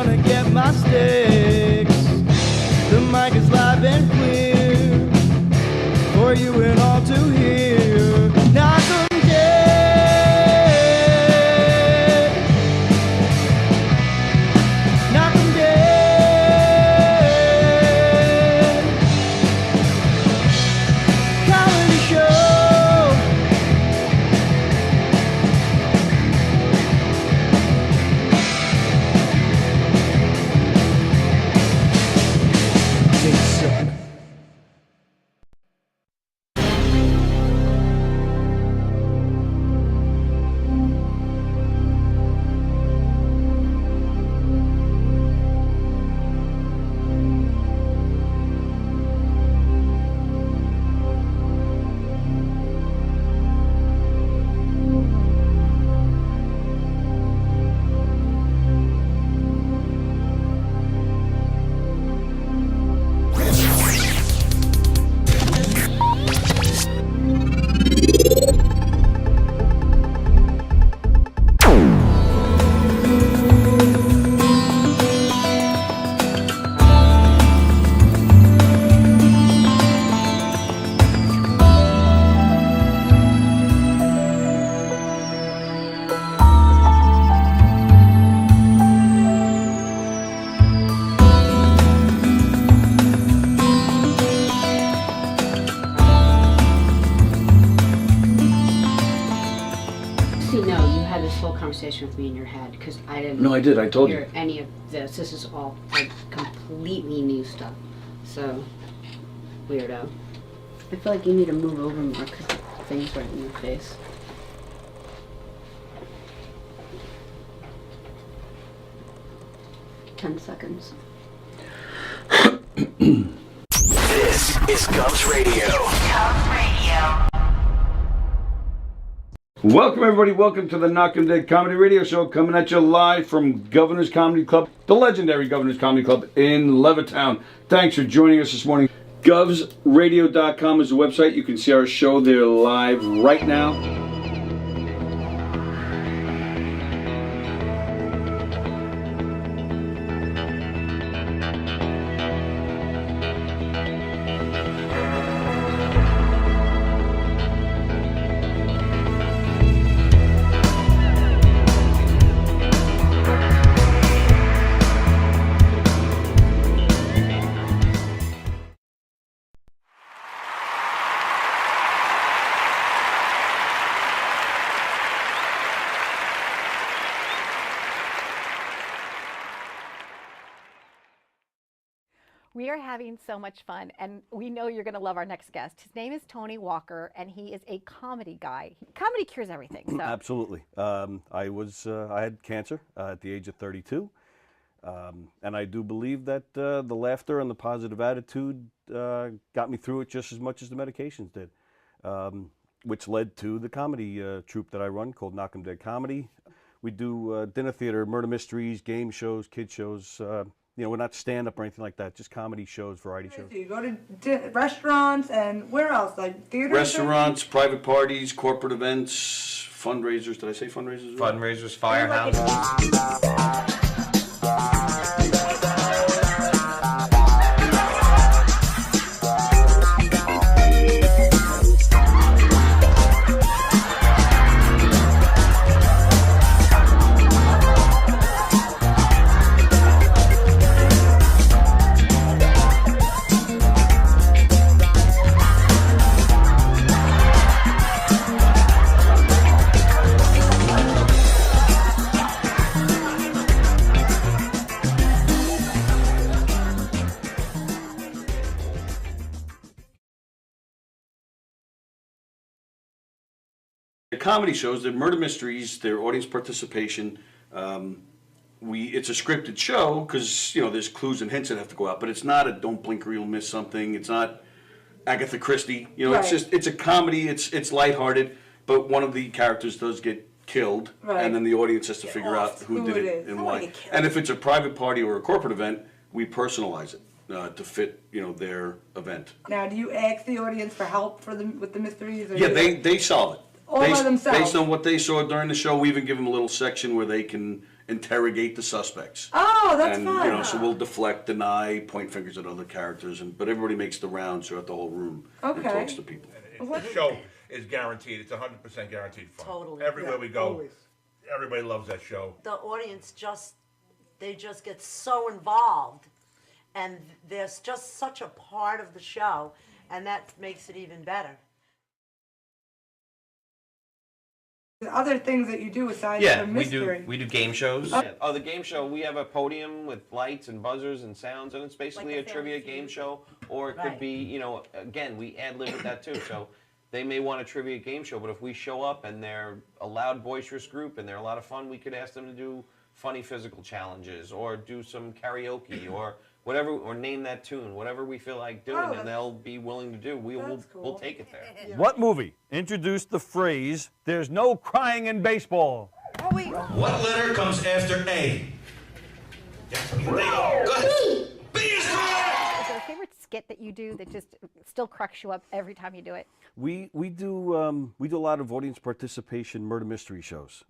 gonna get my sticks. The mic is live and clear for you and all to hear. Knockem dead. Knockem dead. Comedy show. With me in your head because I didn't. No, I did. I told hear you. Any of this? This is all like completely new stuff. So weirdo. I feel like you need to move over more because the thing's right in your face. $10 seconds. This is Govs Radio. Govs Radio. Welcome, everybody. Welcome to the Knockem Dead Comedy Radio Show, coming at you live from Governor's Comedy Club, the legendary Governor's Comedy Club in Levittown. Thanks for joining us this morning. GovsRadio.com is the website. You can see our show there live right now. We are having so much fun, and we know you're going to love our next guest. His name is Tony Walker, and he is a comedy guy. Comedy cures everything. So. Absolutely. I had cancer at the age of 32, and I do believe that the laughter and the positive attitude got me through it just as much as the medications did, which led to the comedy troupe that I run called Knockem Dead Comedy. We do dinner theater, murder mysteries, game shows, kid shows. You know, we're not stand-up or anything like that, just comedy shows, variety shows. So you go to restaurants and where else? Like theaters? Restaurants, private parties, corporate events, fundraisers. Did I say fundraisers? Fundraisers, firehouses. Comedy shows, they're murder mysteries, they're audience participation. It's a scripted show because, you know, there's clues and hints that have to go out, but it's not a don't blink or you'll miss something. It's not Agatha Christie. You know, Right. it's just, it's a comedy, it's lighthearted, but one of the characters does get killed, Right. and then the audience has to figure out who did it and why. And if it's a private party or a corporate event, we personalize it to fit, you know, their event. Now, do you ask the audience for help with the mysteries? Or Yeah, they solve it. All by themselves. Based on what they saw during the show, we even give them a little section where they can interrogate the suspects. Oh, that's And, fun. so we'll deflect, deny, point fingers at other characters, but everybody makes the rounds throughout the whole room and Okay. talks to people. The show is guaranteed. It's 100% guaranteed fun. Totally. Everywhere we go, everybody loves that show. The audience they just get so involved, and there's just such a part of the show, and that makes it even better. The other things that you do besides Yeah, the we mystery. do game shows. Oh, the game show, we have a podium with lights and buzzers and sounds, and it's basically Like a a trivia Family game Feud. show, or it could Right. be, again, we ad-lib with that too. So they may want a trivia game show, but if we show up and they're a loud, boisterous group and they're a lot of fun, we could ask them to do funny physical challenges or do some karaoke or whatever, or name that tune, whatever we feel like doing, Oh, and they'll be willing to do. We'll That's cool. we'll take it there. What movie introduced the phrase, "There's no crying in baseball"? Oh, wait. What letter comes after A? Go ahead. B is correct! Is there a favorite skit that you do that just still cracks you up every time you do it? We do a lot of audience participation murder mystery shows,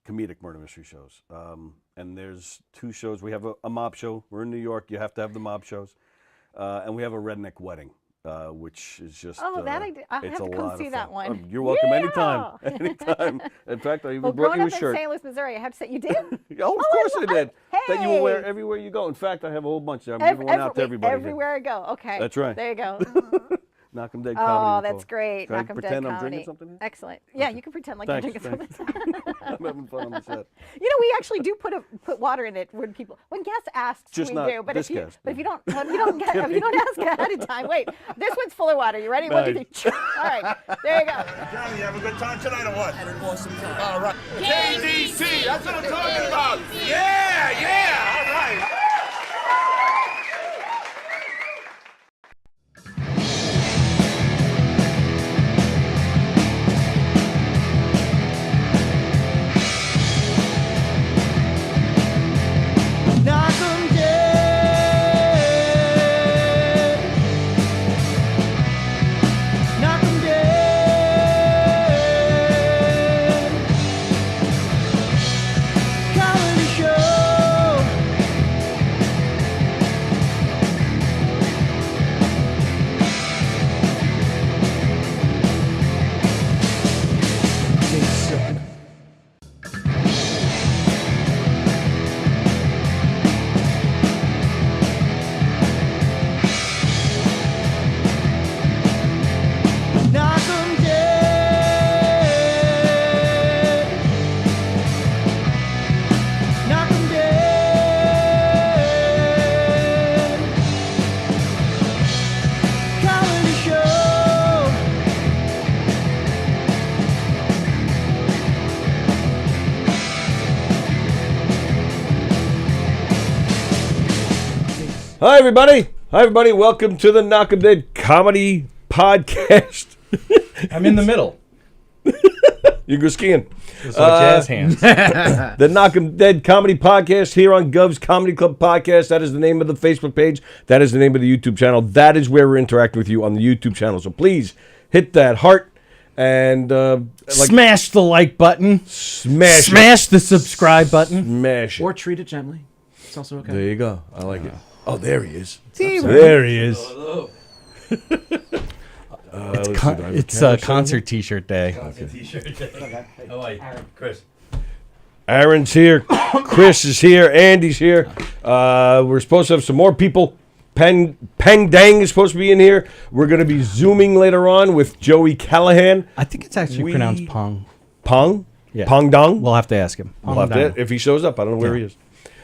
comedic murder mystery shows. And there's 2 shows. We have a mob show. We're in New York. You have to have the mob shows. And we have a redneck wedding, which is just Oh, that I have it's to a come lot see of that fun. one. Oh, you're welcome Yeah! anytime. Anytime. In fact, I even Well, brought growing you a up in shirt. St. Louis, Missouri, I have to say you did. Oh, of course I did. That you will wear Hey! everywhere you go. In fact, I have a whole bunch there. I'm giving one out to everybody. here. Everywhere I go. Okay. That's right. There you go. Knockem Dead Oh, Comedy. that's great. Can I Knockem Dead pretend I'm Comedy. drinking something here? Excellent. Yeah, you can pretend like you're Thanks, drinking thanks. something. I'm having fun on the set. We actually do put water in it when guests ask, Just we not do. But this if you guest, if you don't if you don't ask ahead of time, wait, this one's full of water. You ready? One, two, Nice. three. All right, there you go. Johnny, you have a good time tonight or what? Had an awesome time. All right. KDC, that's what I'm talking about. Yeah, all right. Knockem dead. Knockem dead. Comedy show. Knockem dead. Knockem dead. Comedy show. Hi, everybody. Welcome to the Knockem Dead Comedy Podcast. I'm in the middle. You go skiing. It's like jazz hands. The Knockem Dead Comedy Podcast here on Gov's Comedy Club Podcast. That is the name of the Facebook page. That is the name of the YouTube channel. That is where we're interacting with you on the YouTube channel. So please hit that heart and Smash the like button. smash the subscribe button. smash it. Or treat it gently. It's also okay. There you go. I like it. Oh, there he is. There There he is. It's a concert T-shirt day. Chris. Aaron's here. Chris is here. Andy's here. We're supposed to have some more people. Peng Dang is supposed to be in here. We're going to be Zooming later on with Joey Callahan. I think it's actually pronounced Pong. Pong? Yeah. Pong Dong? We'll have to ask him. We'll have to, if he shows up. I don't know where he is.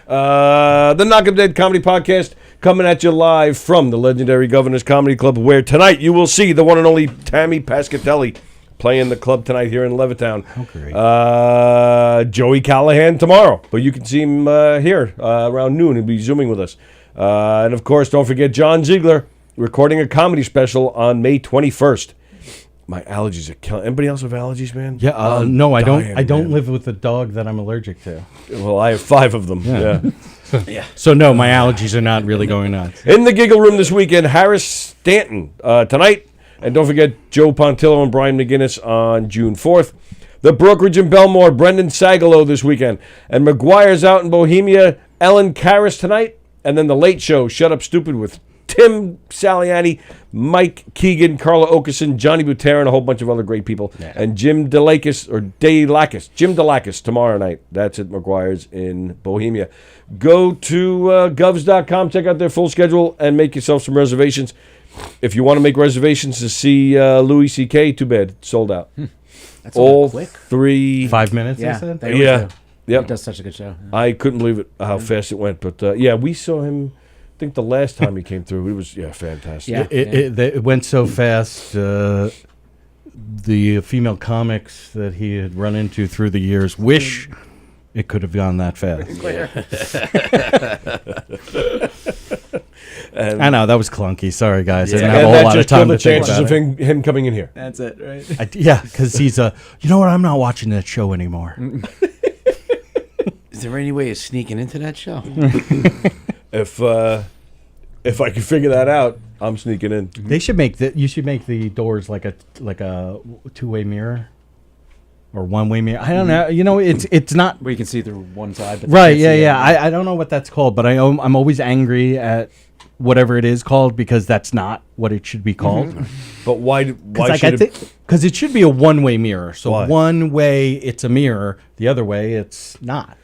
The Knockem Dead Comedy Podcast coming at you live from the legendary Governor's Comedy Club, where tonight you will see the one and only Tammy Pescatelli playing the club tonight here in Levittown. Oh, great. Joey Callahan tomorrow, but you can see him here around noon. He'll be Zooming with us. And of course, don't forget John Ziegler recording a comedy special on May 21st. My allergies are killing. Anybody else have allergies, man? Yeah, no, I don't. dying, I don't man. live with a dog that I'm allergic to. Well, I have 5 of them. Yeah. So no, my allergies are not really going nuts. In the Giggle Room this weekend, Harris Stanton tonight. And don't forget Joe Pontillo and Brian McGinnis on June 4th. The Brokerage in Belmore, Brendan Sagalow this weekend. And McGuire's out in Bohemia, Ellen Karras tonight. And then The Late Show, Shut Up Stupid with Tim Saliani, Mike Keegan, Carla Okerson, Johnny Butera, and a whole bunch of other great people. Yeah. And Jim Jim Delakis tomorrow night. That's at McGuire's in Bohemia. Go to govs.com, check out their full schedule, and make yourself some reservations. If you want to make reservations to see Louis C.K., too bad. It's sold out. That's all quick. 5 minutes, Yeah, I said? Yeah. Yep. He does such a good show. I couldn't believe it, how fast it went. But, we saw him... I think the last time he came through, it was fantastic. Yeah, it went so fast. The female comics that he had run into through the years wish it could have gone that fast. I know that was clunky. Sorry, guys. I didn't have a whole lot of time to think about of him coming in here. That's it, right? Because he's you know what? I'm not watching that show anymore. Is there any way of sneaking into that show? If I can figure that out, I'm sneaking in. They should make you should make the doors like a two-way mirror or one-way mirror. I don't know. You know, it's not where you can see through one side. But right? Yeah. I don't know what that's called, but I'm always angry at whatever it is called because that's not what it should be called. But why should it? Because it should be a one-way mirror. So Why? one way it's a mirror, the other way it's not.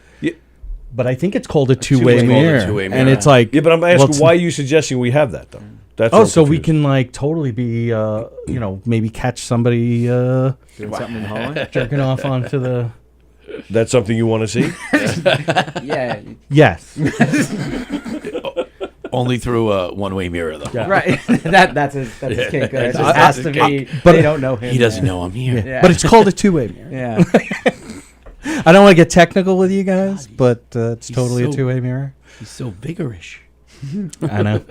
But I think it's called a two-way mirror. And it's like... Yeah, but I'm asking, why are you suggesting we have that, though? That's so we can, like, totally be, maybe catch somebody... doing something in the hallway? Jerking off onto the... That's something you want to see? Yeah. Yes. Only through a one-way mirror, though. Yeah. Right. That's his kink. It just has to be... But they don't know him. He doesn't know I'm here. Yeah. But it's called a two-way mirror. Yeah. I don't want to get technical with you guys, but it's totally a two-way mirror. He's so vigorous. I know.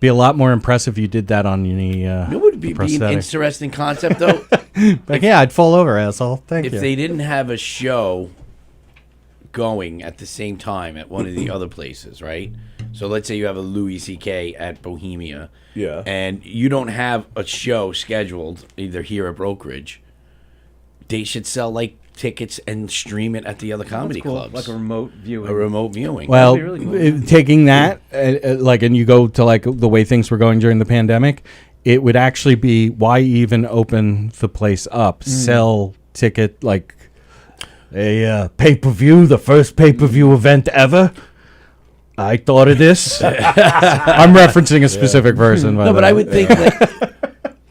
Be a lot more impressive if you did that on any It would be an interesting concept, though. I'd fall over, asshole. Thank you. If they didn't have a show going at the same time at one of the other places, right? So let's say you have a Louis C.K. at Bohemia. Yeah. And you don't have a show scheduled either here at Brokerage. They should sell, like, tickets and stream it at the other comedy clubs. Like a remote viewing. A remote viewing. Well, really cool. Taking that, and you go to, like, the way things were going during the pandemic, it would actually be, why even open the place up? Sell ticket, like, a pay-per-view, the first pay-per-view event ever. I thought of this. I'm referencing a specific person. No, but I would think,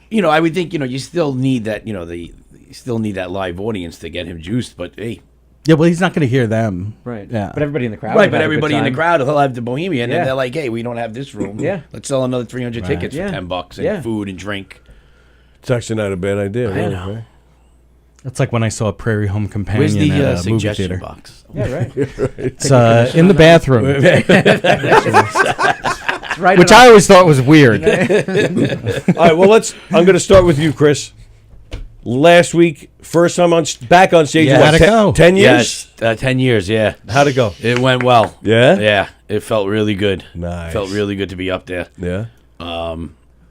you still need that, you still need that live audience to get him juiced, but hey. Yeah, well, he's not going to hear them. Right. Yeah. But everybody in the crowd. Right, but everybody in the crowd will have the Bohemian, Yeah. and they're like, hey, we don't have this room. Yeah. Let's sell another 300 tickets Yeah. for $10 and Yeah. food and drink. It's actually not a bad idea. I know. It's like when I saw Prairie Home Companion Where's the at a movie suggestion theater. box? Yeah, right. It's in the bathroom. Right. Which I always thought was weird. All right, well, I'm going to start with you, Chris. Last week, first time back on stage. Yeah. What, How'd it go? 10 years? Yes, 10 years, yeah. How'd it go? It went well. Yeah? Yeah, it felt really good. Nice. Felt really good to be up there. Yeah.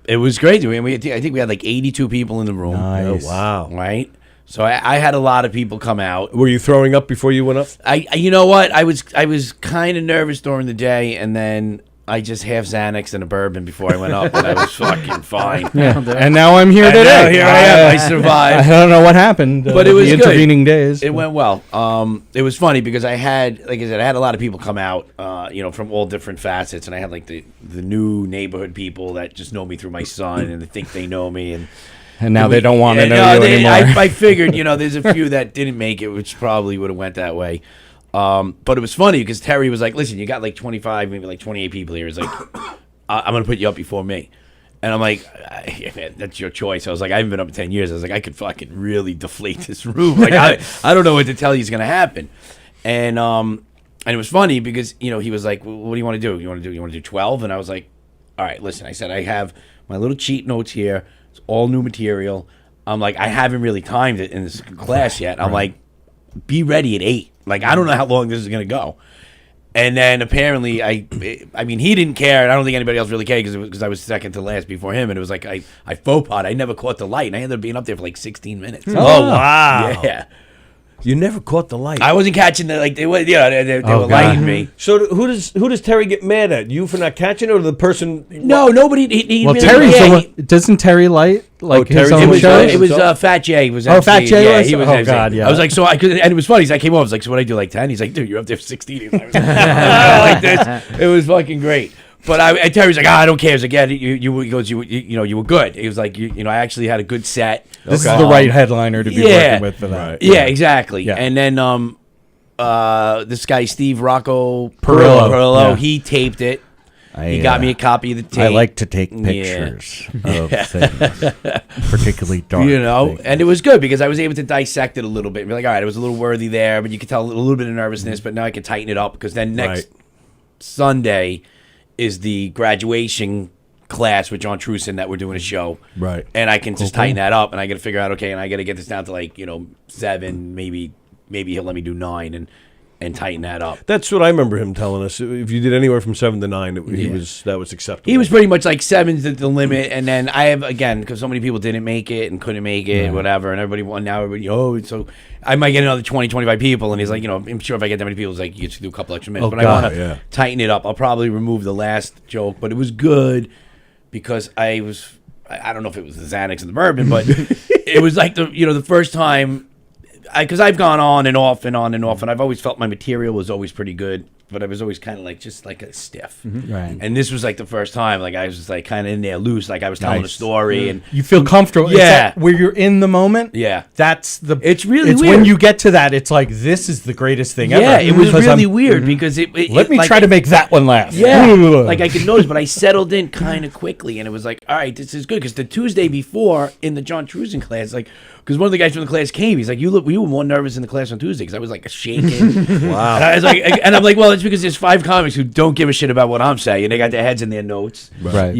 It was great. I think we had like 82 people in the room. Nice. Oh, wow. Right? So I had a lot of people come out. Were you throwing up before you went up? You know what? I was kind of nervous during the day, and then I just half Xanax and a bourbon before I went up, and I was fucking fine. Yeah. And now I'm here today. Now here I am. I survived. I don't know what happened, but it was the good. intervening days. It went well. It was funny because I had a lot of people come out, from all different facets, and I had like the new neighborhood people that just know me through my son, and they think they know me, and now they don't want to know you anymore. I figured, there's a few that didn't make it, which probably would have went that way. But it was funny because Terry was like, listen, you got like 25, maybe like 28 people here. He's like, I'm going to put you up before me. And I'm like, man, that's your choice. I was like, I haven't been up in 10 years. I was like, I could fucking really deflate this room. Like, I don't know what to tell you is going to happen. And it was funny because, he was like, well, what do you want to do? You want to do 12? And I was like, all right, listen, I said, I have my little cheat notes here. It's all new material. I'm like, I haven't really timed it in this class yet. I'm like, be ready at 8. Like, I don't know how long this is going to go. And then apparently, I mean, he didn't care, and I don't think anybody else really cared because I was second to last before him, and it was like I faux pas. I never caught the light, and I ended up being up there for like 16 minutes. Oh, wow. Yeah. You never caught the light. I wasn't catching the they were lighting me. So who does Terry get mad at? You for not catching it, or the person? No, nobody. He Well, really, Terry's yeah, the one. Doesn't Terry light like his own shows? It was Fat Jay. Was Fat Jay yeah, was? he was Oh, MC. God, yeah. I was like, so I could, and it was funny. So I came over. I was like, so what I do like 10? He's like, dude, you're up there for 16. I was like this. It was fucking great. But and Terry's like, I don't care. He's like, yeah, he goes, you were good. He was like, I actually had a good set. This is the right headliner to be working with for that. Yeah, exactly. Yeah. And then this guy Steve Rocco Perillo, he taped it. He got me a copy of the tape. I like to take pictures of things, particularly dark. things. And it was good because I was able to dissect it a little bit and be like, all right, it was a little worthy there, but you could tell a little bit of nervousness, but now I can tighten it up because then next Sunday is the graduation class with John Trusin that we're doing a show. Right. And I can just tighten that up, and I got to figure out, okay, and I got to get this down to like, 7, maybe he'll let me do 9 and tighten that up. That's what I remember him telling us. If you did anywhere from 7 to 9, that was acceptable. He was pretty much like 7's the limit, and then I have, again, because so many people didn't make it and couldn't make it, whatever, and everybody, so I might get another 20, 25 people, and he's like, I'm sure if I get that many people, it's like, you just do a couple extra minutes, but I want to tighten it up. I'll probably remove the last joke, but it was good because I don't know if it was the Xanax and the bourbon, but it was like the first time, because I've gone on and off and on and off, and I've always felt my material was always pretty good, but I was always kind of like just like a stiff. Right. And this was like the first time, like I was just like kind of in there loose, like I was telling a story, and you feel comfortable. Yeah, where you're in the moment. Yeah, that's It's really it's weird when you get to that. It's like this is the greatest thing ever. Yeah, it was really weird because it let me like, try to make that one laugh. Yeah, like I could notice, but I settled in kind of quickly, and it was like, all right, this is good because the Tuesday before in the John Trusin class, like. Because one of the guys from the class came, he's like, "You were more nervous in the class on Tuesday," because I was like shaking. Wow. And I was like, and I'm like, well, it's because there's 5 comics who don't give a shit about what I'm saying, and they got their heads in their notes, right?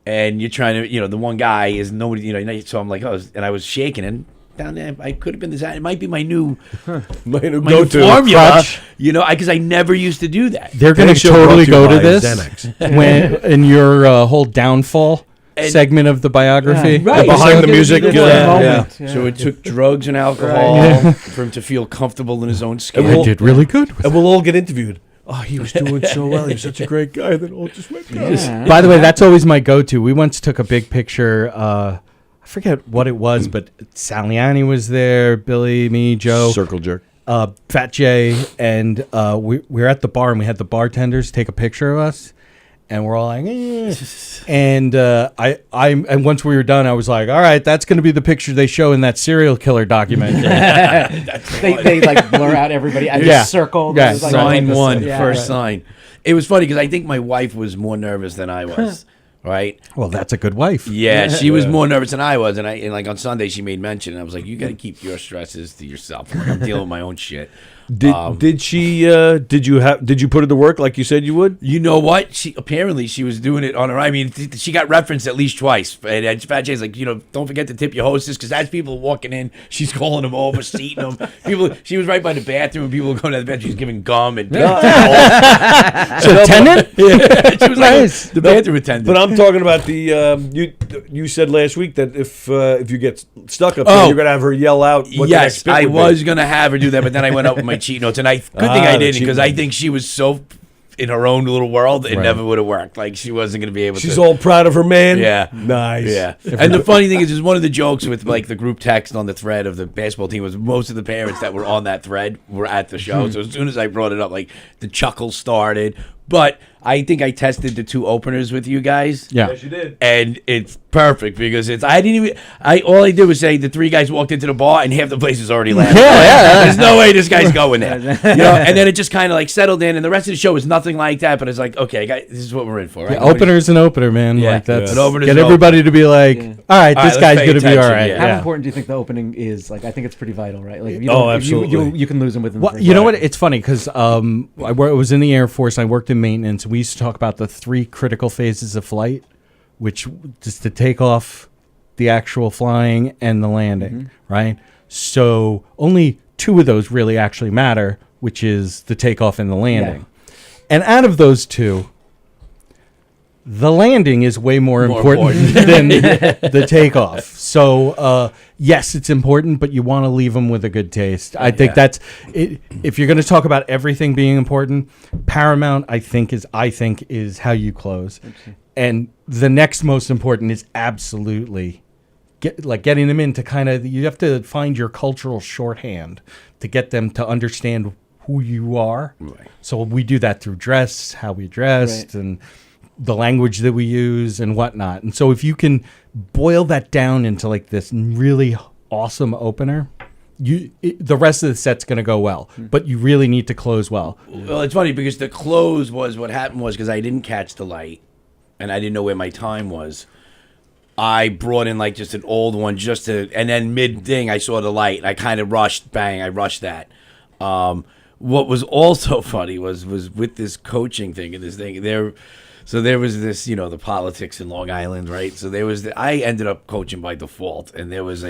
And you're trying to, the one guy is nobody, so I'm like, and I was shaking, and down there, I could have been it might be my new go-to formula, because I never used to do that. They're going to totally go to this when in your whole downfall. Segment of the biography, right? Behind the music, So it took drugs and alcohol for him to feel comfortable in his own skin. I did really good, and we'll all get interviewed. Oh, he was doing so well. He was such a great guy. Then all just went down. By the way, that's always my go-to. We once took a big picture. I forget what it was, but Saliani was there. Billy, me, Joe, Circle Jerk, Fat Jay, and we were at the bar, and we had the bartenders take a picture of us. And we're all like, eh. And and once we were done, I was like, all right, that's going to be the picture they show in that serial killer documentary. they like blur out everybody. I just circled. Yeah. Like, Sign one, first sign. It was funny because I think my wife was more nervous than I was. Right. Well, that's a good wife. Yeah, she was more nervous than I was, and like on Sunday she made mention, and I was like, "You got to keep your stresses to yourself. Like, I'm dealing with my own shit." Did she? Did you put her to work like you said you would? You know what? She was doing it on her. I mean, she got referenced at least twice. And Fat Jay's like, don't forget to tip your hostess because as people walking in, she's calling them over, seating them. She was right by the bathroom, and people were going to the bed. She's giving gum and So attendant? Yeah, she was like the bathroom attendant. But I'm talking about the you said last week that if you get stuck up there, you're gonna have her yell out. What the next bit I would was be. gonna have her do that, but then I went up with my cheat notes, and good thing I didn't because I think she was so in her own little world, it never would have worked. Like she wasn't going to be able to. She's all proud of her man. Yeah. Nice. Yeah. And the funny thing is one of the jokes with like the group text on the thread of the basketball team was most of the parents that were on that thread were at the show. So as soon as I brought it up, like the chuckles started. But I think I tested the 2 openers with you guys. Yeah. Yes, you did. And it's perfect because all I did was say the 3 guys walked into the bar and half the place was already laughing. Yeah. There's no way this guy's going there. And then it just kind of like settled in, and the rest of the show was nothing like that. But it's like, okay, guys, this is what we're in for, right? Yeah, opener's an opener, man. Yeah. Like that's An opener's get an everybody to be like, all right, this guy's gonna be all right. How important do you think the opening is? Like, I think it's pretty vital, right? Like, if you absolutely. You can lose them within. You know what? It's funny because I was in the Air Force. I worked in maintenance. We used to talk about the 3 critical phases of flight, which just the takeoff, the actual flying, and the landing, right? So only 2 of those really actually matter, which is the takeoff and the landing. And out of those two, the landing is way more important than the takeoff. So, yes, it's important, but you want to leave them with a good taste. I think that's it. If you're going to talk about everything being important, paramount, I think is how you close. Okay. And the next most important is absolutely getting them in to kind of, you have to find your cultural shorthand to get them to understand who you are. Right. So we do that through dress, how we dressed, and the language that we use and whatnot. And so if you can boil that down into like this really awesome opener, the rest of the set's going to go well. But you really need to close well. Well, it's funny because the close was what happened was because I didn't catch the light and I didn't know where my time was. I brought in like just an old one and then mid thing I saw the light and I kind of rushed, I rushed that. What was also funny was with this coaching thing and this thing there. So there was this, the politics in Long Island, right? So I ended up coaching by default, and there was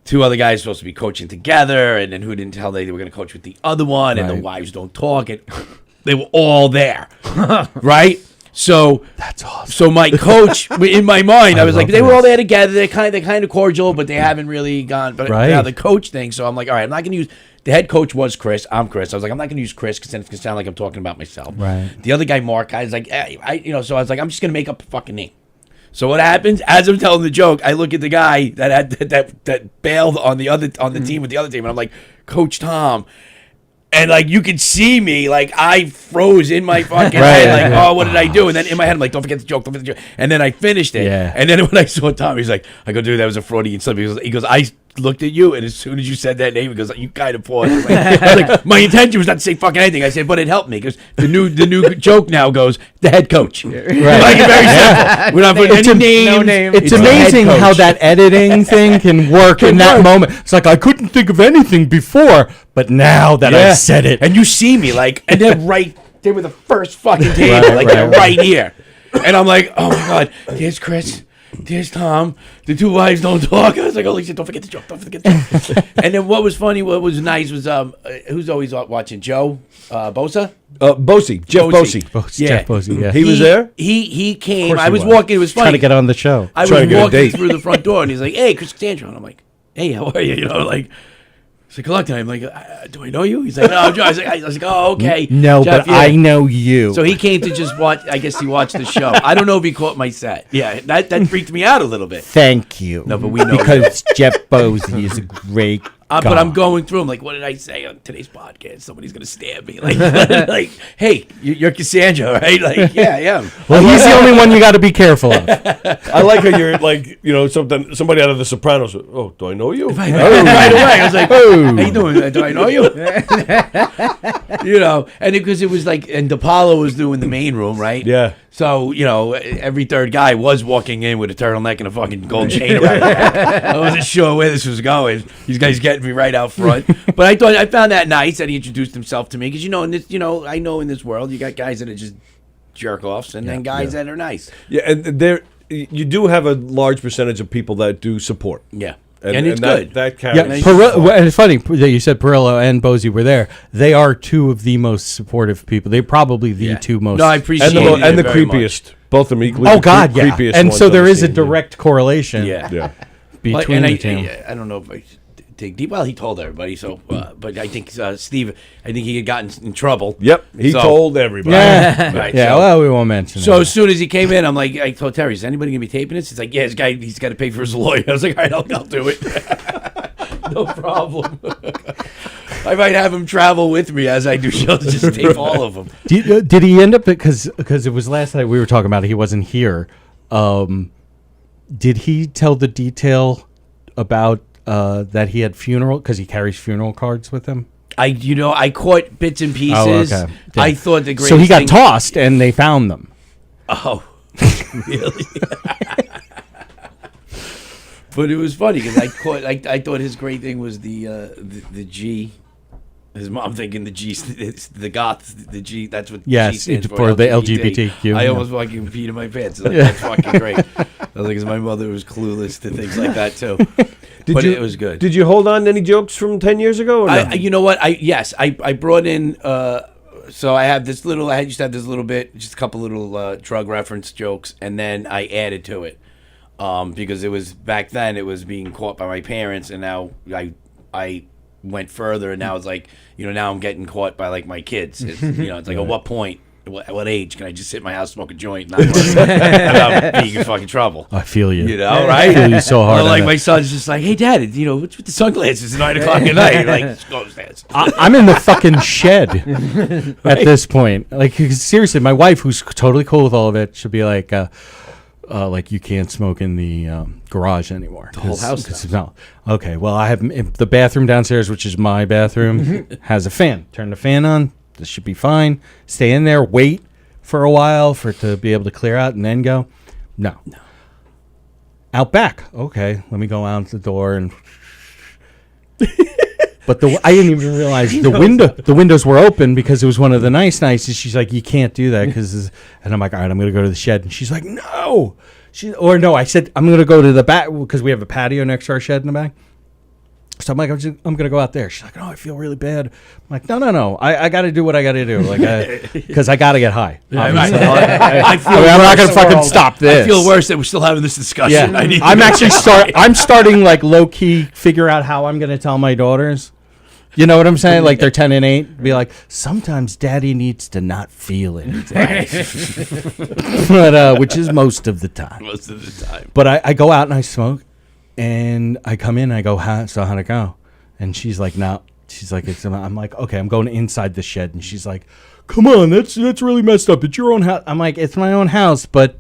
two other guys supposed to be coaching together, and then who didn't tell they were going to coach with the other one, and the wives don't talk, and they were all there, right? So that's awesome. So my coach, in my mind, I was like, they were all there together. They're kind of cordial, but they haven't really gone. But now the coach thing. So I'm like, all right, I'm not going to use. The head coach was Chris. I'm Chris. I was like, I'm not going to use Chris because then it's going to sound like I'm talking about myself. Right. The other guy, Mark, I was like, so I was like, I'm just going to make up a fucking name. So what happens? As I'm telling the joke, I look at the guy that had that bailed on the team with the other team, and I'm like, Coach Tom. And like you could see me, like I froze in my fucking head, like, oh, what did I do? And then in my head, I'm like, don't forget the joke, And then I finished it. Yeah. And then when I saw Tom, he's like, I go, dude, that was a Freudian slip. He goes, I looked at you, and as soon as you said that name, he goes, you kind of paused. I was like, my intention was not to say fucking anything. I said, but it helped me because the new joke now goes the head coach. Right. Like it's very simple. We're not putting any names. No name. It's amazing how that editing thing can work in that moment. It's like I couldn't think of anything before, but now that I said it, and you see me like, and they're they were the first fucking table, they're right here, and I'm like, oh my god, there's Chris. There's Tom. The two wives don't talk. I was like, holy shit, don't forget the joke. Don't forget the joke. And then what was funny, what was nice was, who's always watching? Joe Bosa? Bosey. Jeff Bosey. Jeff Bosey, yeah. He was there? He came. I was walking. It was funny. Trying to get on the show. I was walking through the front door, and he's like, hey, Chris Costanzo. And I'm like, hey, how are you? It's like, look, I'm like, do I know you? He's like, no, I was like, oh, okay. No, Jeff, but I know you. So he came to just watch. I guess he watched the show. I don't know if he caught my set. Yeah, that freaked me out a little bit. Thank you. No, but we know because Jeff Bosey is a great guy. But I'm going through. I'm like, what did I say on today's podcast? Somebody's gonna stab me. Like, hey, you're Cassandra, right? Like, yeah, I am. Well, he's the only one you got to be careful of. I like how you're like, somebody out of The Sopranos. Oh, do I know you? Right away, I was like, oh, how you doing? Do I know you? And because it was like, and DePaulo was doing the main room, right? Yeah. So, every third guy was walking in with a turtleneck and a fucking gold chain around. I wasn't sure where this was going. These guys getting me right out front. But I found that nice that he introduced himself to me. Because, I know in this world, you got guys that are just jerk-offs and then guys that are nice. Yeah, and you do have a large percentage of people that do support. Yeah. And it's good. That carries. And it's funny that you said Perillo and Bosey were there. They are two of the most supportive people. They're probably the two most. No, I appreciate it. And the creepiest. Both of them equally. Oh God, yeah. Creepiest and so there is a scene, direct correlation. Yeah. Between the two. I don't know if I take deep. Well, he told everybody. So, but I think Steve. I think he had gotten in trouble. Yep, he told everybody. Yeah, right, well, we won't mention. So as soon as he came in, I'm like, I told Terry, is anybody gonna be taping this? He's like, yeah, this guy, he's got to pay for his lawyer. I was like, all right, I'll do it. No problem. I might have him travel with me as I do shows, just tape all of them. Did he end up because it was last night we were talking about it, he wasn't here. Did he tell the detail about that he had funeral because he carries funeral cards with him? I caught bits and pieces. Oh, okay. Yeah. I thought the greatest so he got thing... tossed and they found them. Oh, really? But it was funny because I thought his great thing was the G. His mom thinking the G, it's the goth, the G. That's what G stands for the LGBTQ. I almost fucking peed in my pants. Like, that's fucking great. I was like, 'cause my mother was clueless to things like that too. It was good. Did you hold on to any jokes from 10 years ago? Or no? You know what? I brought in So I have this little. I used to have this little bit, just a couple little drug reference jokes, and then I added to it because it was back then. It was being caught by my parents, and now I went further, and now it's like now I'm getting caught by like my kids. It's, it's like at what point. At what age can I just sit in my house, smoke a joint, not without being in fucking trouble? I feel you. You know, right? I feel you so hard. Well, like my son's just like, hey, Dad, what's with the sunglasses at 9 o'clock at night? Like, just go upstairs. I'm in the fucking shed at this point. Like, seriously, my wife, who's totally cool with all of it, should be like you can't smoke in the garage anymore. The whole house. No. Okay, well, I have the bathroom downstairs, which is my bathroom, has a fan. Turn the fan on. This should be fine. Stay in there, wait for a while for it to be able to clear out and then go. No. Out back. Okay, let me go out the door and but I didn't even realize the windows were open because it was one of the nices. She's like, you can't do that and I'm like, all right, I'm going to go to the shed. And she's like, no. I said, I'm going to go to the back because we have a patio next to our shed in the back. So I'm like, I'm going to go out there. She's like, oh, I feel really bad. I'm like, no. I got to do what I got to do. Like, because I got to get high. I'm not going to fucking stop this. I feel worse that we're still having this discussion. Yeah. I'm starting like low key figure out how I'm going to tell my daughters. You know what I'm saying? Like they're 10 and 8. Be like, sometimes daddy needs to not feel anything. But, which is most of the time. Most of the time. But I go out and I smoke. And I come in and I go, so how'd it go? And she's like, no. She's like, I'm like, okay, I'm going inside the shed. And she's like, come on, that's really messed up. It's your own house. I'm like, it's my own house, but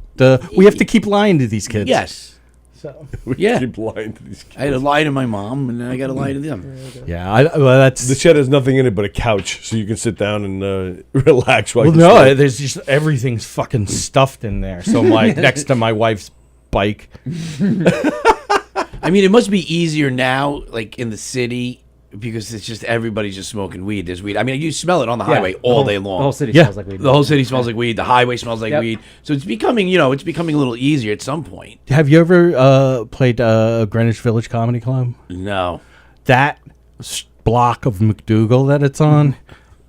we have to keep lying to these kids. Yes. So keep lying to these kids. I had to lie to my mom, and then I got to lie to them. Yeah, that's the shed has nothing in it but a couch, so you can sit down and relax while you sleep. There's just everything's fucking stuffed in there. So I'm like next to my wife's bike. I mean, it must be easier now, like in the city, because it's just everybody's just smoking weed. There's weed. I mean, you smell it on the highway all day long. The whole city smells like weed. The whole city smells like weed. The highway smells like weed. So it's becoming, a little easier at some point. Have you ever played Greenwich Village Comedy Club? No. That block of McDougal that it's on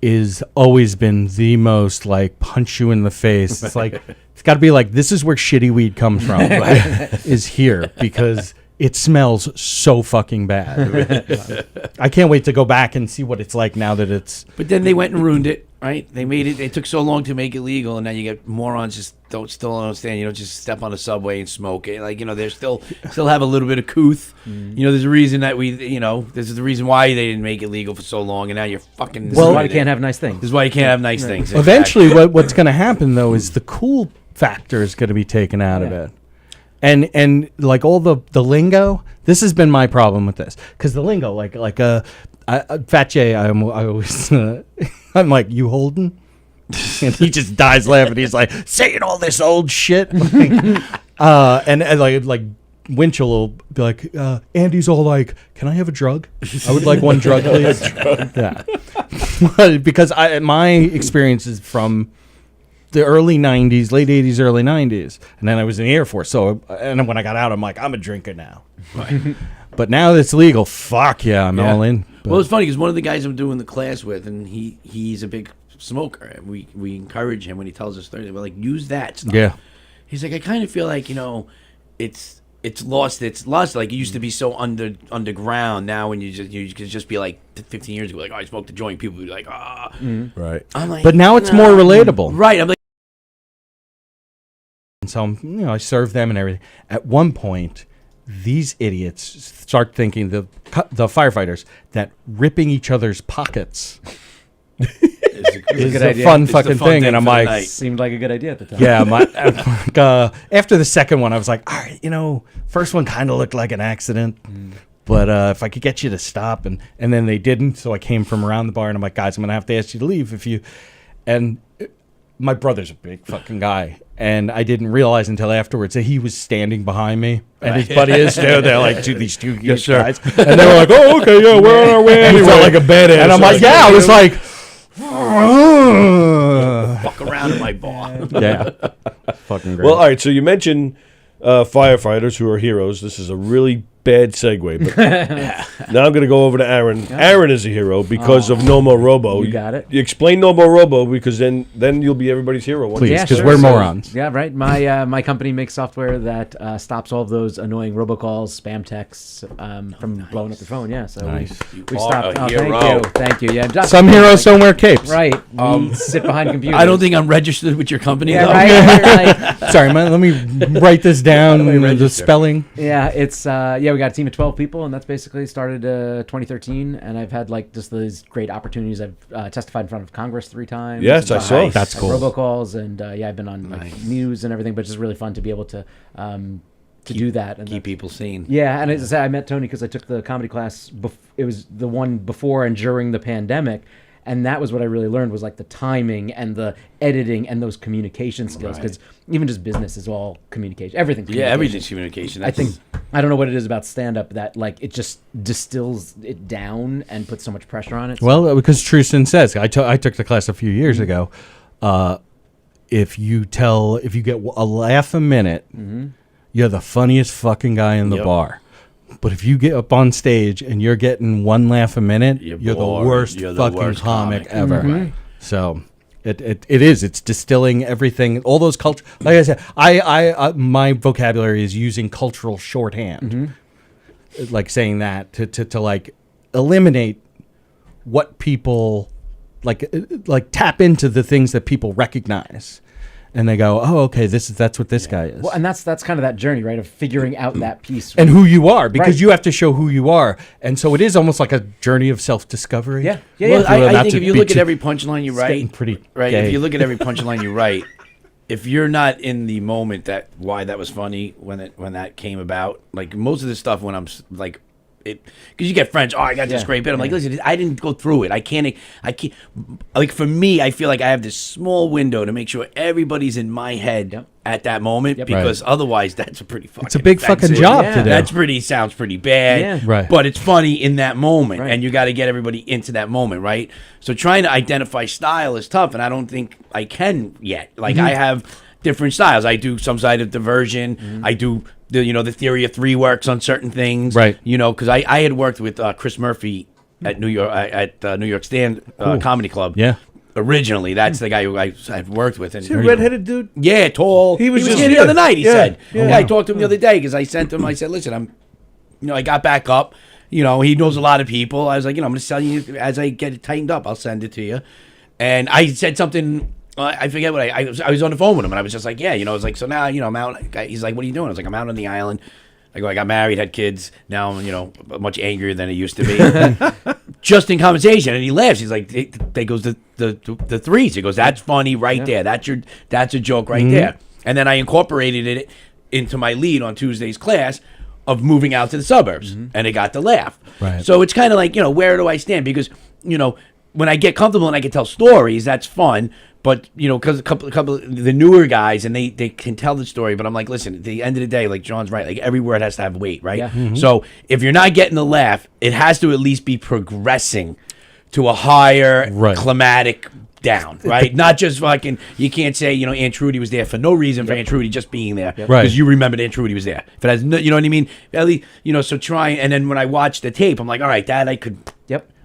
is always been the most like punch you in the face. It's like it's got to be like this is where shitty weed comes from. Is here because. It smells so fucking bad. I can't wait to go back and see what it's like now that it's... But then they went and ruined it, right? They made it... It took so long to make it legal, and now you get morons just still don't understand. Just step on a subway and smoke it. Like, they still have a little bit of couth. There's a reason that this is the reason why they didn't make it legal for so long, and now you're fucking... This is why you can't have nice things. This is why you can't have nice things. Eventually, what's going to happen, though, is the cool factor is going to be taken out of it. And like all the lingo, this has been my problem with this because the lingo, Fat J, I always I'm like, you holding, and he just dies laughing. He's like saying all this old shit, and like Winchell will be like, Andy's all like, can I have a drug? I would like one drug, please. Yeah, because my experience is from the early 90s, late 80s, early 90s. And then I was in the Air Force. So, and when I got out, I'm like, I'm a drinker now. Right. But now that it's legal, fuck yeah, I'm all in. But well, it's funny because one of the guys I'm doing the class with, and he's a big smoker. And we encourage him when he tells us stories. We're like, use that stuff. Yeah. He's like, I kind of feel like, it's lost its lust. Like it used to be so underground. Now when you could just be like 15 years ago, like, oh, I smoked a joint. People would be like, ah. Right. I'm like, but now it's more relatable. Right. I'm like, and so I serve them and everything. At one point, these idiots start thinking the firefighters that ripping each other's pockets is a fun fucking thing. And I'm like, seemed like a good idea at the time. Yeah, after the second one, I was like, all right, first one kind of looked like an accident, but if I could get you to stop, and then they didn't, so I came from around the bar, and I'm like, guys, I'm gonna have to ask you to leave if you, and my brother's a big fucking guy, and I didn't realize until afterwards that he was standing behind me, and his buddy is too. They're like these two huge guys, and they were like, "Oh, okay, yeah, we're on our way." And he felt like a badass, and I'm like, "Yeah," I was like, "Fuck around in my bar." Yeah, fucking great. Well, all right. So you mentioned firefighters who are heroes. This is a really bad segue. But now I'm going to go over to Aaron. Aaron is a hero because of No More Robo. You got it. You explain No More Robo because then you'll be everybody's hero. Please, because we're morons. Yeah, right. My company makes software that stops all of those annoying robocalls, spam texts from blowing up your phone. Yeah, so we stopped. Thank you. Yeah, some heroes don't wear capes. Right. We sit behind computers. I don't think I'm registered with your company. Yeah, though. right. Sorry, let me write this down. The spelling. Yeah, it's we got a team of 12 people, and that's basically started 2013. And I've had like just these great opportunities. I've testified in front of Congress 3 times. Yes, I saw. That's cool. Robocalls, and I've been on news and everything. But it's just really fun to be able to do that and keep people seen. Yeah, and as I said, I met Tony because I took the comedy class. It was the one before and during the pandemic. And that was what I really learned was like the timing and the editing and those communication skills. Because even just business is all communication. Everything's communication. Yeah, everything's communication. I think, I don't know what it is about stand-up that like it just distills it down and puts so much pressure on it. Well, because Truson says, I took the class a few years ago. If you get a laugh a minute, you're the funniest fucking guy in the bar. But if you get up on stage and you're getting 1 laugh a minute, you're the worst fucking comic ever. Right. So it's distilling everything, all those culture. Like I said, I my vocabulary is using cultural shorthand, like saying that to like eliminate what people like tap into the things that people recognize. And they go, oh, okay, that's what this guy is. Well, and that's kind of that journey, right, of figuring out that piece. And who you are, because you have to show who you are. And so it is almost like a journey of self-discovery. Yeah. I think if you look at every punchline you write, if you look at every punchline you write, if you're not in the moment why that was funny when that came about, like most of the stuff when I'm like, because you get friends. Oh, I got this great bit. I'm like, listen, I didn't go through it. I can't. Like for me, I feel like I have this small window to make sure everybody's in my head at that moment, because otherwise, that's a pretty fucking. It's a big fucking job to do. That sounds pretty bad. Yeah. Right. But it's funny in that moment, and you got to get everybody into that moment, right? So trying to identify style is tough, and I don't think I can yet. Like I have different styles. I do some side of diversion. I do. The theory of 3 works on certain things, right? Because I had worked with Chris Murphy at New York Stand Comedy Club. Yeah, originally that's the guy who I had worked with. And is he a redheaded dude? Yeah, tall. He was here the other night. He said, I talked to him the other day because I sent him. I said, listen, I got back up. He knows a lot of people. I was like, I'm going to sell you as I get it tightened up. I'll send it to you. And I said something. I forget what I was on the phone with him, and I was just like, I was like, so now, I'm out. He's like, what are you doing? I was like, I'm out on the island. I go, I got married, had kids. Now I'm, much angrier than I used to be. Just in conversation, and he laughs. He's like, they goes the 3s. He goes, that's funny right there. That's a joke right there. And then I incorporated it into my lead on Tuesday's class of moving out to the suburbs, and it got the laugh. Right. So it's kind of like, where do I stand? Because, when I get comfortable and I can tell stories, that's fun. But, because a couple of the newer guys, and they can tell the story, but I'm like, listen, at the end of the day, like John's right, like every word has to have weight, right? Yeah. So if you're not getting the laugh, it has to at least be progressing to a higher climatic down, right? Not just fucking, you can't say, Aunt Trudy was there for no reason for Aunt Trudy just being there. Because you remembered Aunt Trudy was there. If it has no, you know what I mean? At least, so try, and then when I watch the tape, I'm like, all right, that I could,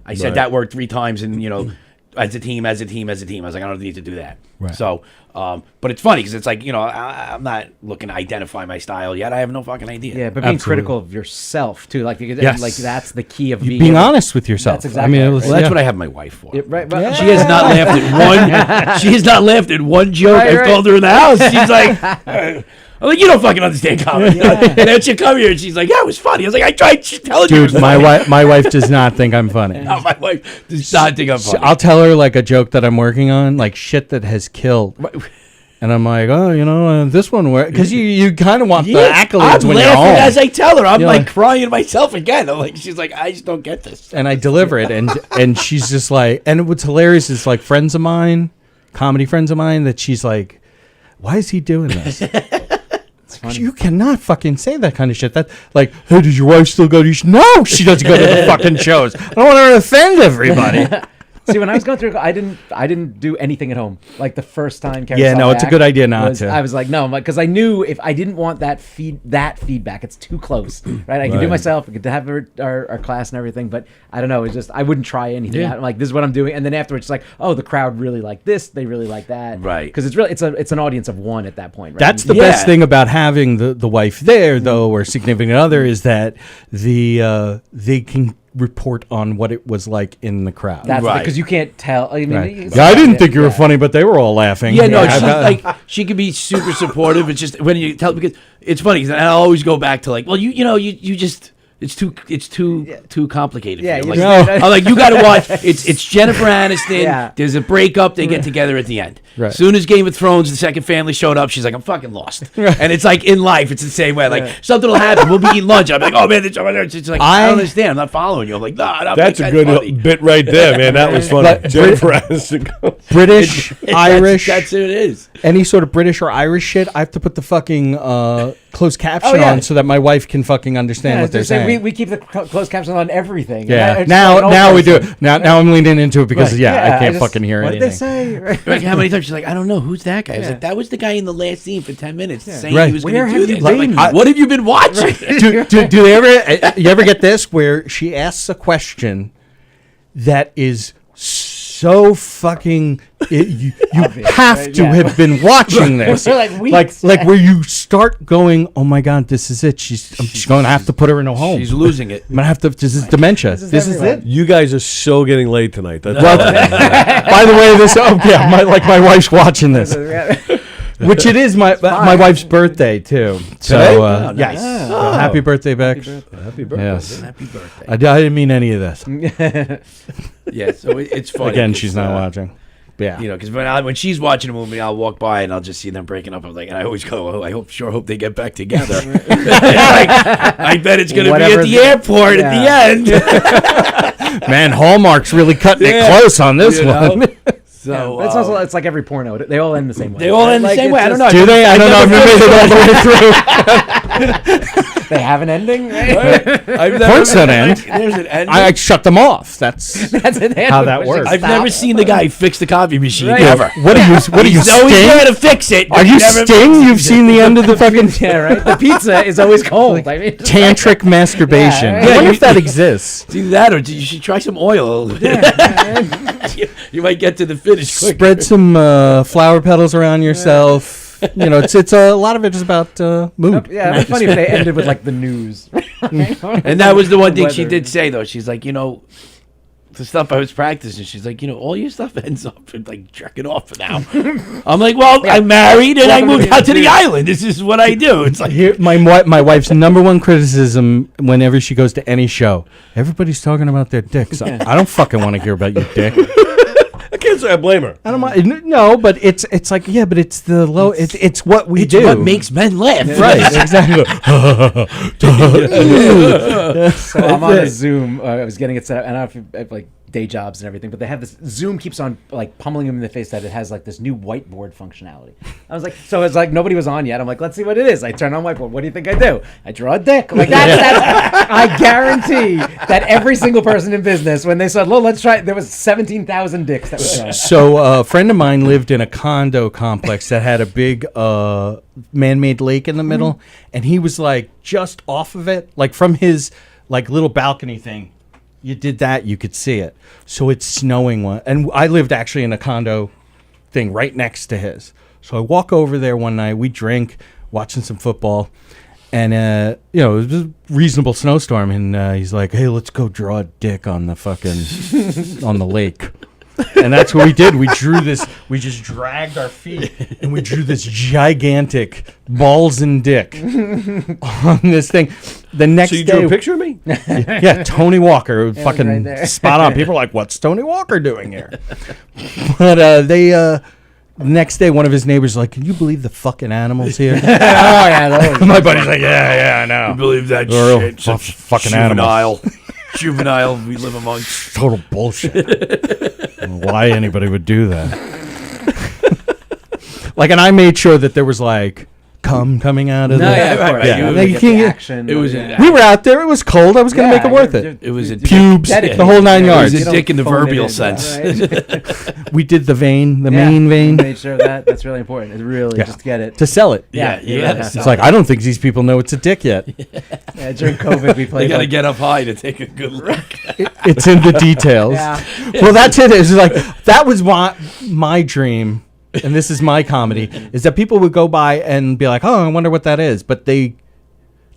I said that word 3 times, and, as a team. I was like, I don't need to do that. Right. So, but it's funny because it's like, I'm not looking to identify my style yet. I have no fucking idea. Yeah, but being critical of yourself too, like that's the key of being honest with yourself. That's exactly. That's what I have my wife for. Yeah, right. She has not laughed at one. She has not laughed at one joke I've told her in the house. She's like. I'm like, you don't fucking understand comedy. And then she'll come here and she's like, yeah, it was funny. I was like, I tried telling you. Dude, my wife does not think I'm funny. No, my wife does not think I'm funny. I'll tell her like a joke that I'm working on, like shit that has killed. And I'm like, oh, this one worked. Because you kind of want the accolades when you're home. I'm laughing as I tell her. I'm like crying myself again. I'm like, she's like, I just don't get this. And I deliver it. And she's just like, and what's hilarious is like friends of mine, comedy friends of mine, that she's like, why is he doing this? You cannot fucking say that kind of shit. That like, hey, does your wife still go to? No, she doesn't go to the fucking shows. I don't want her to offend everybody. See, when I was going through, I didn't do anything at home. Like the first time. Carrie Yeah, saw no, it's a back good idea not was- to. I was like, no, because I knew if I didn't want that feedback, it's too close, right? I can do Right. myself. We could have our class and everything, but I don't know. It's just I wouldn't try anything. Yeah. I'm like, this is what I'm doing, and then afterwards, it's like, oh, the crowd really like this. They really like that, Right. Because it's an audience of one at that point, right? That's the best thing about having the wife there, though, or significant other, is that they can report on what it was like in the crowd. That's because you can't tell. I mean, Right. I didn't think you were funny, but they were all laughing. Yeah, no, she could be super supportive. It's just when you tell, because it's funny because I always go back to like, well, you just. It's too complicated. Yeah, for you. you Like, just- I'm like, you got to watch. It's Jennifer Aniston. Yeah. There's a breakup. They get together at the end. Right. As soon as Game of Thrones, the second family showed up, she's like, I'm fucking lost. And it's like in life, it's the same way. Like something will happen. We'll be eating lunch. I'm like, oh man, it's like I don't understand. I'm not following you. I'm like, nah, That's a good funny. bit right there, man. That was funny. But Jennifer Aniston. British, Irish. That's who it is. Any sort of British or Irish shit, I have to put the fucking closed caption yeah. on so that my wife can fucking understand what they're saying. We keep the closed captions on everything. Yeah. It's Now like an now old we do person. it. Now I'm leaning into it because Right. I I can't just- fucking hear what anything. did they say? Like how many times she's like, I don't know who's that guy. I was Yeah. like, that was the guy in the last scene for 10 minutes saying Right. he was going Where to have do you this. I'm been? like, what have you been watching? do they ever you ever get this where she asks a question that is so fucking you have right? to Yeah. have been watching this For, like, weeks. like where you start going, oh my god, this is it, she's going to have to put her in a home, She's losing it. I'm gonna have to, this is dementia, this is everyone. it. You guys are so getting laid tonight. That's Well, by the way, this my wife's watching this, which it is my wife's birthday too. So Today? yes, nice. So happy birthday, Bex. Happy birthday. Yes, Happy birthday. I didn't mean any of this. Yeah, so it's funny. Again, 'cause, she's not watching. Yeah, You know, because when she's watching a movie, I'll walk by and I'll just see them breaking up. I'm like, and I always go, oh, I hope they get back together. Like, I bet it's going to be at Whatever the the- airport at the end. man, Hallmark's really cutting it close on this You know? one. So It's also it's like every porno. They all end the same way. they all end the Like, same it's way. I don't know. just- Do they? I don't know. I've never made it all the way through. They have an ending. Right? Porn's not end. There's an end. I shut them off. That's That's an end. how that works. I've never seen the guy fix the coffee machine Right. ever. What are you? What are you? He's always Sting? there to fix it. Are you Sting? You've seen the end of the fucking Yeah, right. The pizza is always cold. I mean, tantric masturbation. Yeah, right. I wonder Yeah, if that exists. It's either that or you should try some oil. you might get to the finish quick. Spread some flower petals around yourself. You know, it's a lot of it is about mood. yeah, it'd be funny if they ended with like the news. And that was the one thing she Weather. did say, though. She's like, the stuff I was practicing, she's like, all your stuff ends up like jerking off for now. I'm like, well, I'm married and I Welcome to moved the out to the news. island. This is what I do. It's like, Here, my wife's number one criticism whenever she goes to any show, everybody's talking about their dicks. I don't fucking want to hear about your dick. I can't say I blame her. I don't mind. No, but it's like, yeah, but it's the low. It's what we it's do. what makes men laugh. Right, exactly. So I'm on a Zoom. I was getting it set up, and I don't know if like day jobs and everything, but they have this Zoom keeps on like pummeling them in the face that it has like this new whiteboard functionality. I was like, so it's like nobody was on yet. I'm like, let's see what it is. I turn on whiteboard. What do you think I do? I draw a dick. Like that's I guarantee that every single person in business, when they said, "Well, let's try," there was 17,000 dicks that was drawn. So a friend of mine lived in a condo complex that had a big man-made lake in the middle, and he was like just off of it, like from his like little balcony thing. You did that, you could see it. So it's snowing one, and I lived actually in a condo thing right next to his. So I walk over there one night, we drink, watching some football, and it was a reasonable snowstorm, and he's like, "Hey, let's go draw a dick on the fucking on the lake." And that's what we did. We drew this. We just dragged our feet and we drew this gigantic balls and dick on this thing. The next So you day, drew a picture of me? yeah, Tony Walker, fucking right there. spot on. People are like, "What's Tony Walker doing here?" But the next day, one of his neighbors was like, "Can you believe the fucking animals here?" My buddy's like, "Yeah, I know." You believe that Real shit? Such fucking juvenile. Juvenile we live amongst. Total bullshit. Why anybody would do that? Like, and I made sure that there was like cum coming out of No, the. yeah, of course. Yeah. You Like, would you get can't the get- action. It was Yeah. We were out there. It was cold. I was going to Yeah, make it worth you're- it. It was a pubes, dedicated. the whole 9 Yeah, yards. It was You a dick in the don't phone it verbial in, sense. right? We did the vein, the Yeah, main vein, Made sure of that. That's really important. It's really Yeah. just to get it. to sell it. Yeah, It's like I don't think these people know it's a dick yet. Yeah, during COVID, we They played. got to like, get up high to take a good look. It's in the details. Yeah. Well, that's it. It's like that was my dream, and this is my comedy. Is that people would go by and be like, "Oh, I wonder what that is," but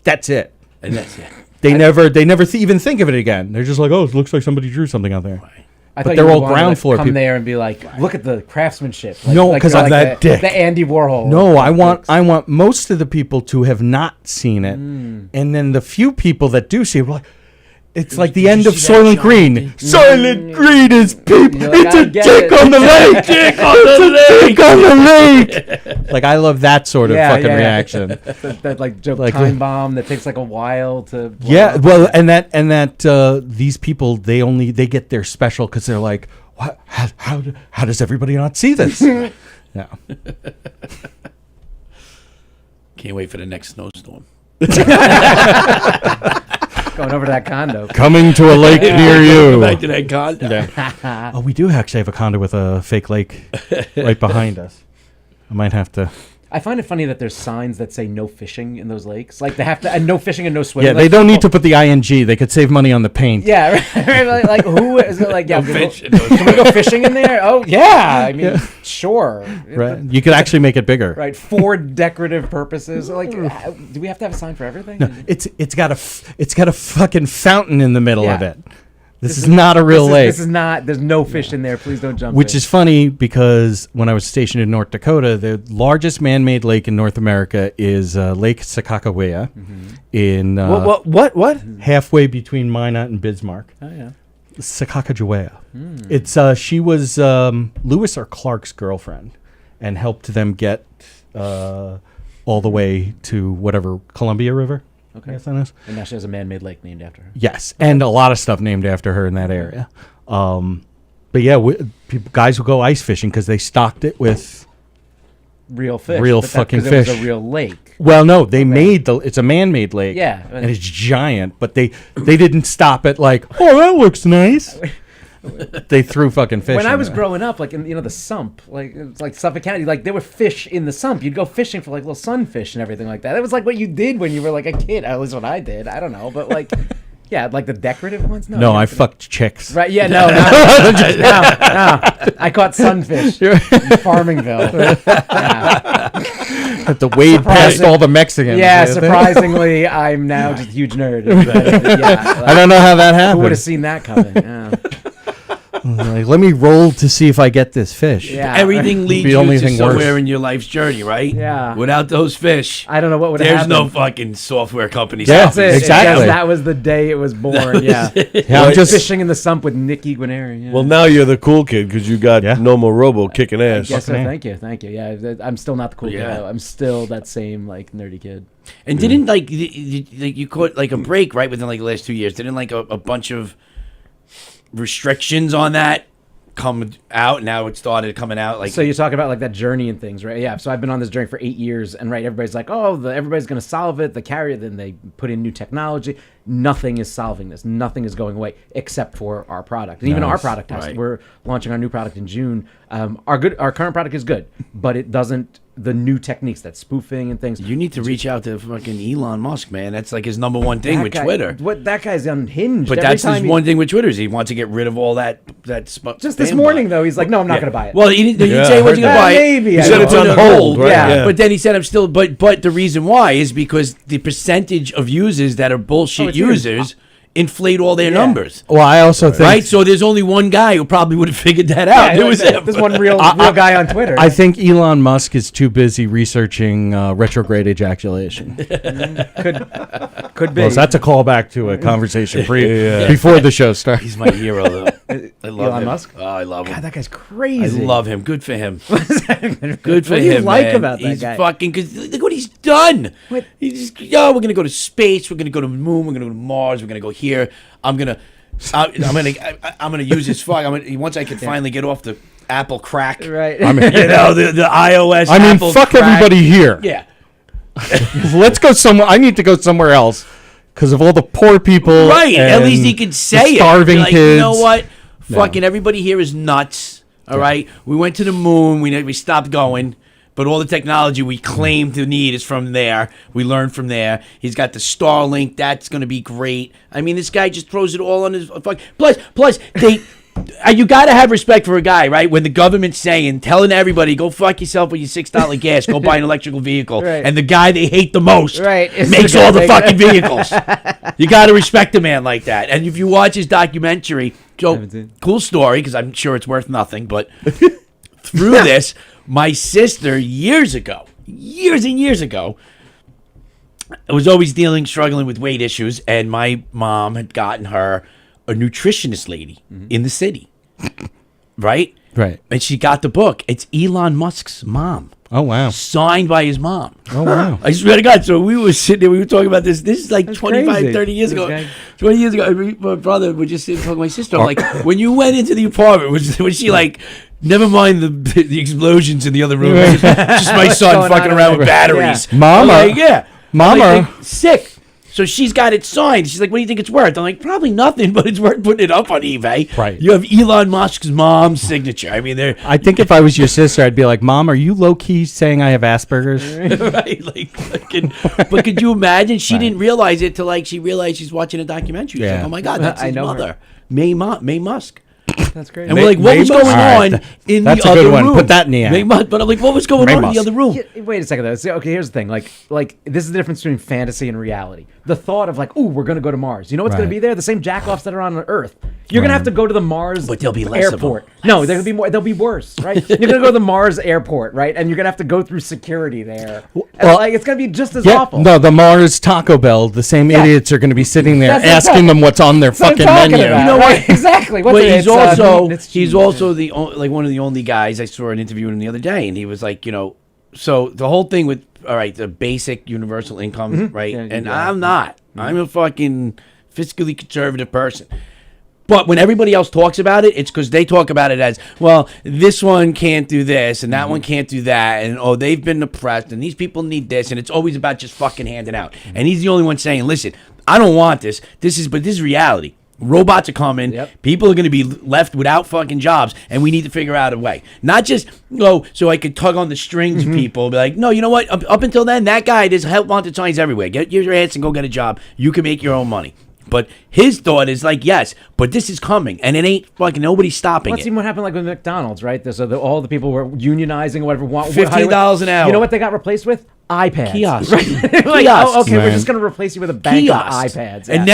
that's it. And that's it. They never even think of it again. They're just like, "Oh, it looks like somebody drew something out there." I But thought they're you all wanted ground to floor come people. there and be like, look at the craftsmanship. No, 'cause you're of that the, dick. The Andy Warhol. No, I want most of the people to have not seen it, and then the few people that do see it, like, it's like the end of Soylent Green. Soylent Green is people. You're like, It's I a get dick it. on the lake. Dick on the Dick on the lake. Like I love that sort of fucking yeah. reaction. that like joke Like, time bomb that takes like a while to. blow Yeah, up. well, and that these people they get their special because they're like, what? How does everybody not see this? Yeah. Can't wait for the next snowstorm. Going over to that condo. Coming to a lake near you. Back to that condo. Yeah. Oh, we do actually have a condo with a fake lake right behind us. I might have to. I find it funny that there's signs that say no fishing in those lakes. Like they have to, and no fishing and no swimming. Yeah, they don't need to put the ing. They could save money on the paint. Yeah, right, like who is it? Like, yeah, No fishing. can we go fishing in there? Oh yeah, I mean, sure. Right. You could actually make it bigger. Right, for decorative purposes. Like, do we have to have a sign for everything? No, it's got a fucking fountain in the middle of Yeah. it. This is not a real lake. This is not. There's no fish in there. Please don't jump. Which in. is funny because when I was stationed in North Dakota, the largest man-made lake in North America is Lake Sakakawea in What? halfway between Minot and Bismarck. Oh yeah. Sakakawea. It's she was Lewis or Clark's girlfriend, and helped them get all the way to whatever Columbia River. Okay. I guess that is. And now she has a man-made lake named after her. Yes, and a lot of stuff named after her in that area. But yeah, guys will go ice fishing because they stocked it with Real fish. real but fucking 'cause it was fish. a real lake. Well, no, they made it's a man-made lake. Yeah. and it's giant, but they didn't stop at like, oh, that looks nice. They threw fucking fish. When I in was there. growing up, like in the sump, like it's like Suffolk County, like there were fish in the sump. You'd go fishing for like little sunfish and everything like that. That was like what you did when you were like a kid. At least what I did. I don't know, but like, yeah, like the decorative ones. No, I fucked chicks. Right? Yeah, no. I caught sunfish in Farmingville. Had to wade past all the Mexicans. Yeah, surprisingly, I'm now just a huge nerd. Yeah, I don't know how that happened. Who would have seen that coming? Yeah. Like, let me roll to see if I get this fish. Yeah. Everything leads The you only to thing somewhere worse. in your life's journey, right? Yeah. Without those fish, I don't know what would have there's happened. no fucking software company. Yeah, That's it. exactly. Yes, that was the day it was born. Yeah. Yeah, I'm just fishing in the sump with Nicky Guarneri. Yeah. Well, now you're the cool kid because you got Nomo Robo kicking ass. Yes, sir. Thank you. Yeah, I'm still not the cool kid. Though. I'm still that same like nerdy kid. And didn't like you caught like a break right within like the last 2 years? Didn't like a bunch of restrictions on that come out? Now it started coming out. Like, So you're talking about like that journey and things, right? Yeah. So I've been on this journey for 8 years, and right, everybody's like, oh, everybody's gonna solve it. The carrier, then they put in new technology. Nothing is solving this. Nothing is going away except for our product. And even our Nice. product has. Right. We're launching our new product in June. Our current product is good, but it doesn't. The new techniques, that spoofing and things. you need to reach out to fucking Elon Musk, man. That's like his number one thing That with guy- Twitter. What that guy's unhinged. But Every that's his time he- one thing with Twitter is he wants to get rid of all that. Just this morning, though, he's like, no, I'm not going to buy it. Well, he didn't Yeah, say he I wasn't heard going to that. buy it. Maybe. He I said don't it's know. on hold, right? Yeah. But then he said I'm still. But the reason why is because the percentage of users that are bullshit it's huge. users inflate all their numbers. Well, I also think Right, so there's only one guy who probably would have figured that out. Yeah, It was him. there's one real guy on Twitter. I think Elon Musk is too busy researching retrograde ejaculation. could be. Well, so that's a callback to a conversation Yeah. before the show starts. He's my hero, though. I love Elon him. Musk? Oh, I love him. God, that guy's I crazy. love him. Good for him. Good Good for what him. do you like man. about that he's guy? fucking. Cause look what he's done. What? He's just, yo, we're gonna go to space. We're gonna go to the moon. We're gonna go to Mars. We're gonna go here. I'm gonna use his fuck. Once I can finally get off the Apple crack. Right. I mean, You know the iOS. I mean, Apple fuck crack. everybody here. Yeah. Let's go somewhere. I need to go somewhere else because of all the poor people. Right. At least he and could say it. starving Be like, kids. You know what? No. Fucking everybody here is nuts. All right. We went to the moon. We stopped going. But all the technology we claim to need is from there. We learned from there. He's got the Starlink. That's going to be great. I mean, this guy just throws it all on his fuck. Plus, they. You got to have respect for a guy, right? When the government's telling everybody, go fuck yourself with your $6 gas, go buy an electrical vehicle. Right. And the guy they hate the most Right. makes all the fucking vehicles. You got to respect a man like that. And if you watch his documentary, cool story, because I'm sure it's worth nothing, but through this, my sister years and years ago, I was always struggling with weight issues, and my mom had gotten her a nutritionist lady in the city, right? Right. And she got the book. It's Elon Musk's mom. Oh, wow. Signed by his mom. Oh, wow. I swear to God. So we were sitting there, we were talking about this. This is like That's 25, crazy. 30 years This ago. guy- 20 years ago, my brother would just sit and talk to my sister. I'm like, when you went into the apartment, was she like, never mind the explosions in the other room. It's just my son going fucking on around over with there? batteries. Yeah. Mama. I'm like, yeah. Mama. I'm like, sick. So she's got it signed. She's like, what do you think it's worth? I'm like, probably nothing, but it's worth putting it up on eBay. Right. You have Elon Musk's mom's signature. I mean, they're I think if I was your sister, I'd be like, Mom, are you low-key saying I have Asperger's? right. Like, fucking, but could you imagine? She didn't realize it till like she realized she's watching a documentary. She's Yeah. like, oh my God, that's I his know her. mother, May Musk. That's great. And we're like, what was going All right, on in that's the a other good one. room? Put that in the ad. May Musk. But I'm like, what was going May on in Musk. the other room? Yeah, wait a second though. So, okay, here's the thing. Like this is the difference between fantasy and reality. The thought of like, ooh, we're gonna go to Mars. You know what's gonna Right. be there? The same jackoffs that are on Earth. You're gonna have to go to the Mars But there'll be less of them. airport. No, there'll be more. They'll be worse, right? You're gonna go to the Mars airport, right? And you're gonna have to go through security there. And, Well, like it's gonna be just as Yeah, awful. no, the Mars Taco Bell, the same Yeah. idiots are going to be sitting there That's what I'm asking talking- them what's on their That's what I'm fucking talking menu. about, You know right? what? Exactly. What's But it? he's It's, also it's he's cheese. also like one of the only guys I saw an interview him the other day, and he was like, so the whole thing with the basic universal income, right? Yeah, and yeah. I'm not. I'm a fucking fiscally conservative person. But when everybody else talks about it, it's because they talk about it as, well, this one can't do this and that one can't do that. And, oh, they've been oppressed and these people need this. And it's always about just fucking handing out. And he's the only one saying, listen, I don't want this. This is reality. Robots are coming. Yep. People are going to be left without fucking jobs. And we need to figure out a way. Not just, so I could tug on the strings of people. Be like, no, you know what? Up until then, that guy, there's help wanted signs everywhere. Get your ass and go get a job. You can make your own money. But his thought is like, yes, but this is coming, and it ain't fucking nobody's stopping Let's it. see what happened like with McDonald's, right? So all the people were unionizing or whatever. $15 an hour. You know what they got replaced with? iPads. Kiosks. Right? Like, Kiosks. oh, okay, we're Man. just going to replace you with a bank Kiosks. of iPads. And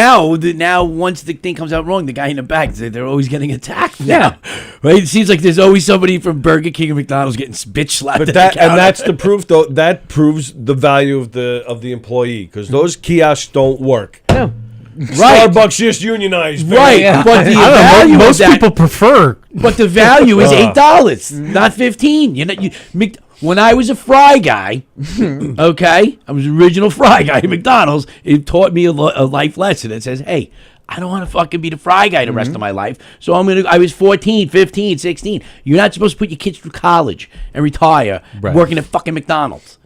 now once the thing comes out wrong, the guy in the back, they're always getting attacked now. Right? It seems like there's always somebody from Burger King or McDonald's getting bitch slapped. But at the counter. that's the proof, though. That proves the value of the employee because those kiosks don't work. No. Right. Starbucks just unionized. Right, baby. but the I don't value know. of Most that, people prefer. but the value is $8, not $15. When I was a fry guy, okay, I was an original fry guy at McDonald's. It taught me a life lesson. It says, hey, I don't want to fucking be the fry guy the rest of my life. So I was 14, 15, 16. You're not supposed to put your kids through college and retire working at fucking McDonald's.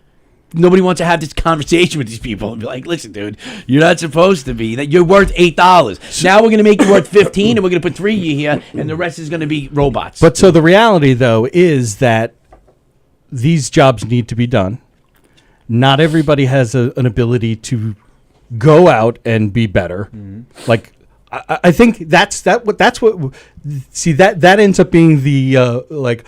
Nobody wants to have this conversation with these people and be like, listen, dude, you're not supposed to be. That you're worth $8. Now we're going to make you worth $15 and we're going to put 3 of you here and the rest is going to be robots. But so the reality, though, is that these jobs need to be done. Not everybody has an ability to go out and be better. Like, I think that's what. See, that ends up being the like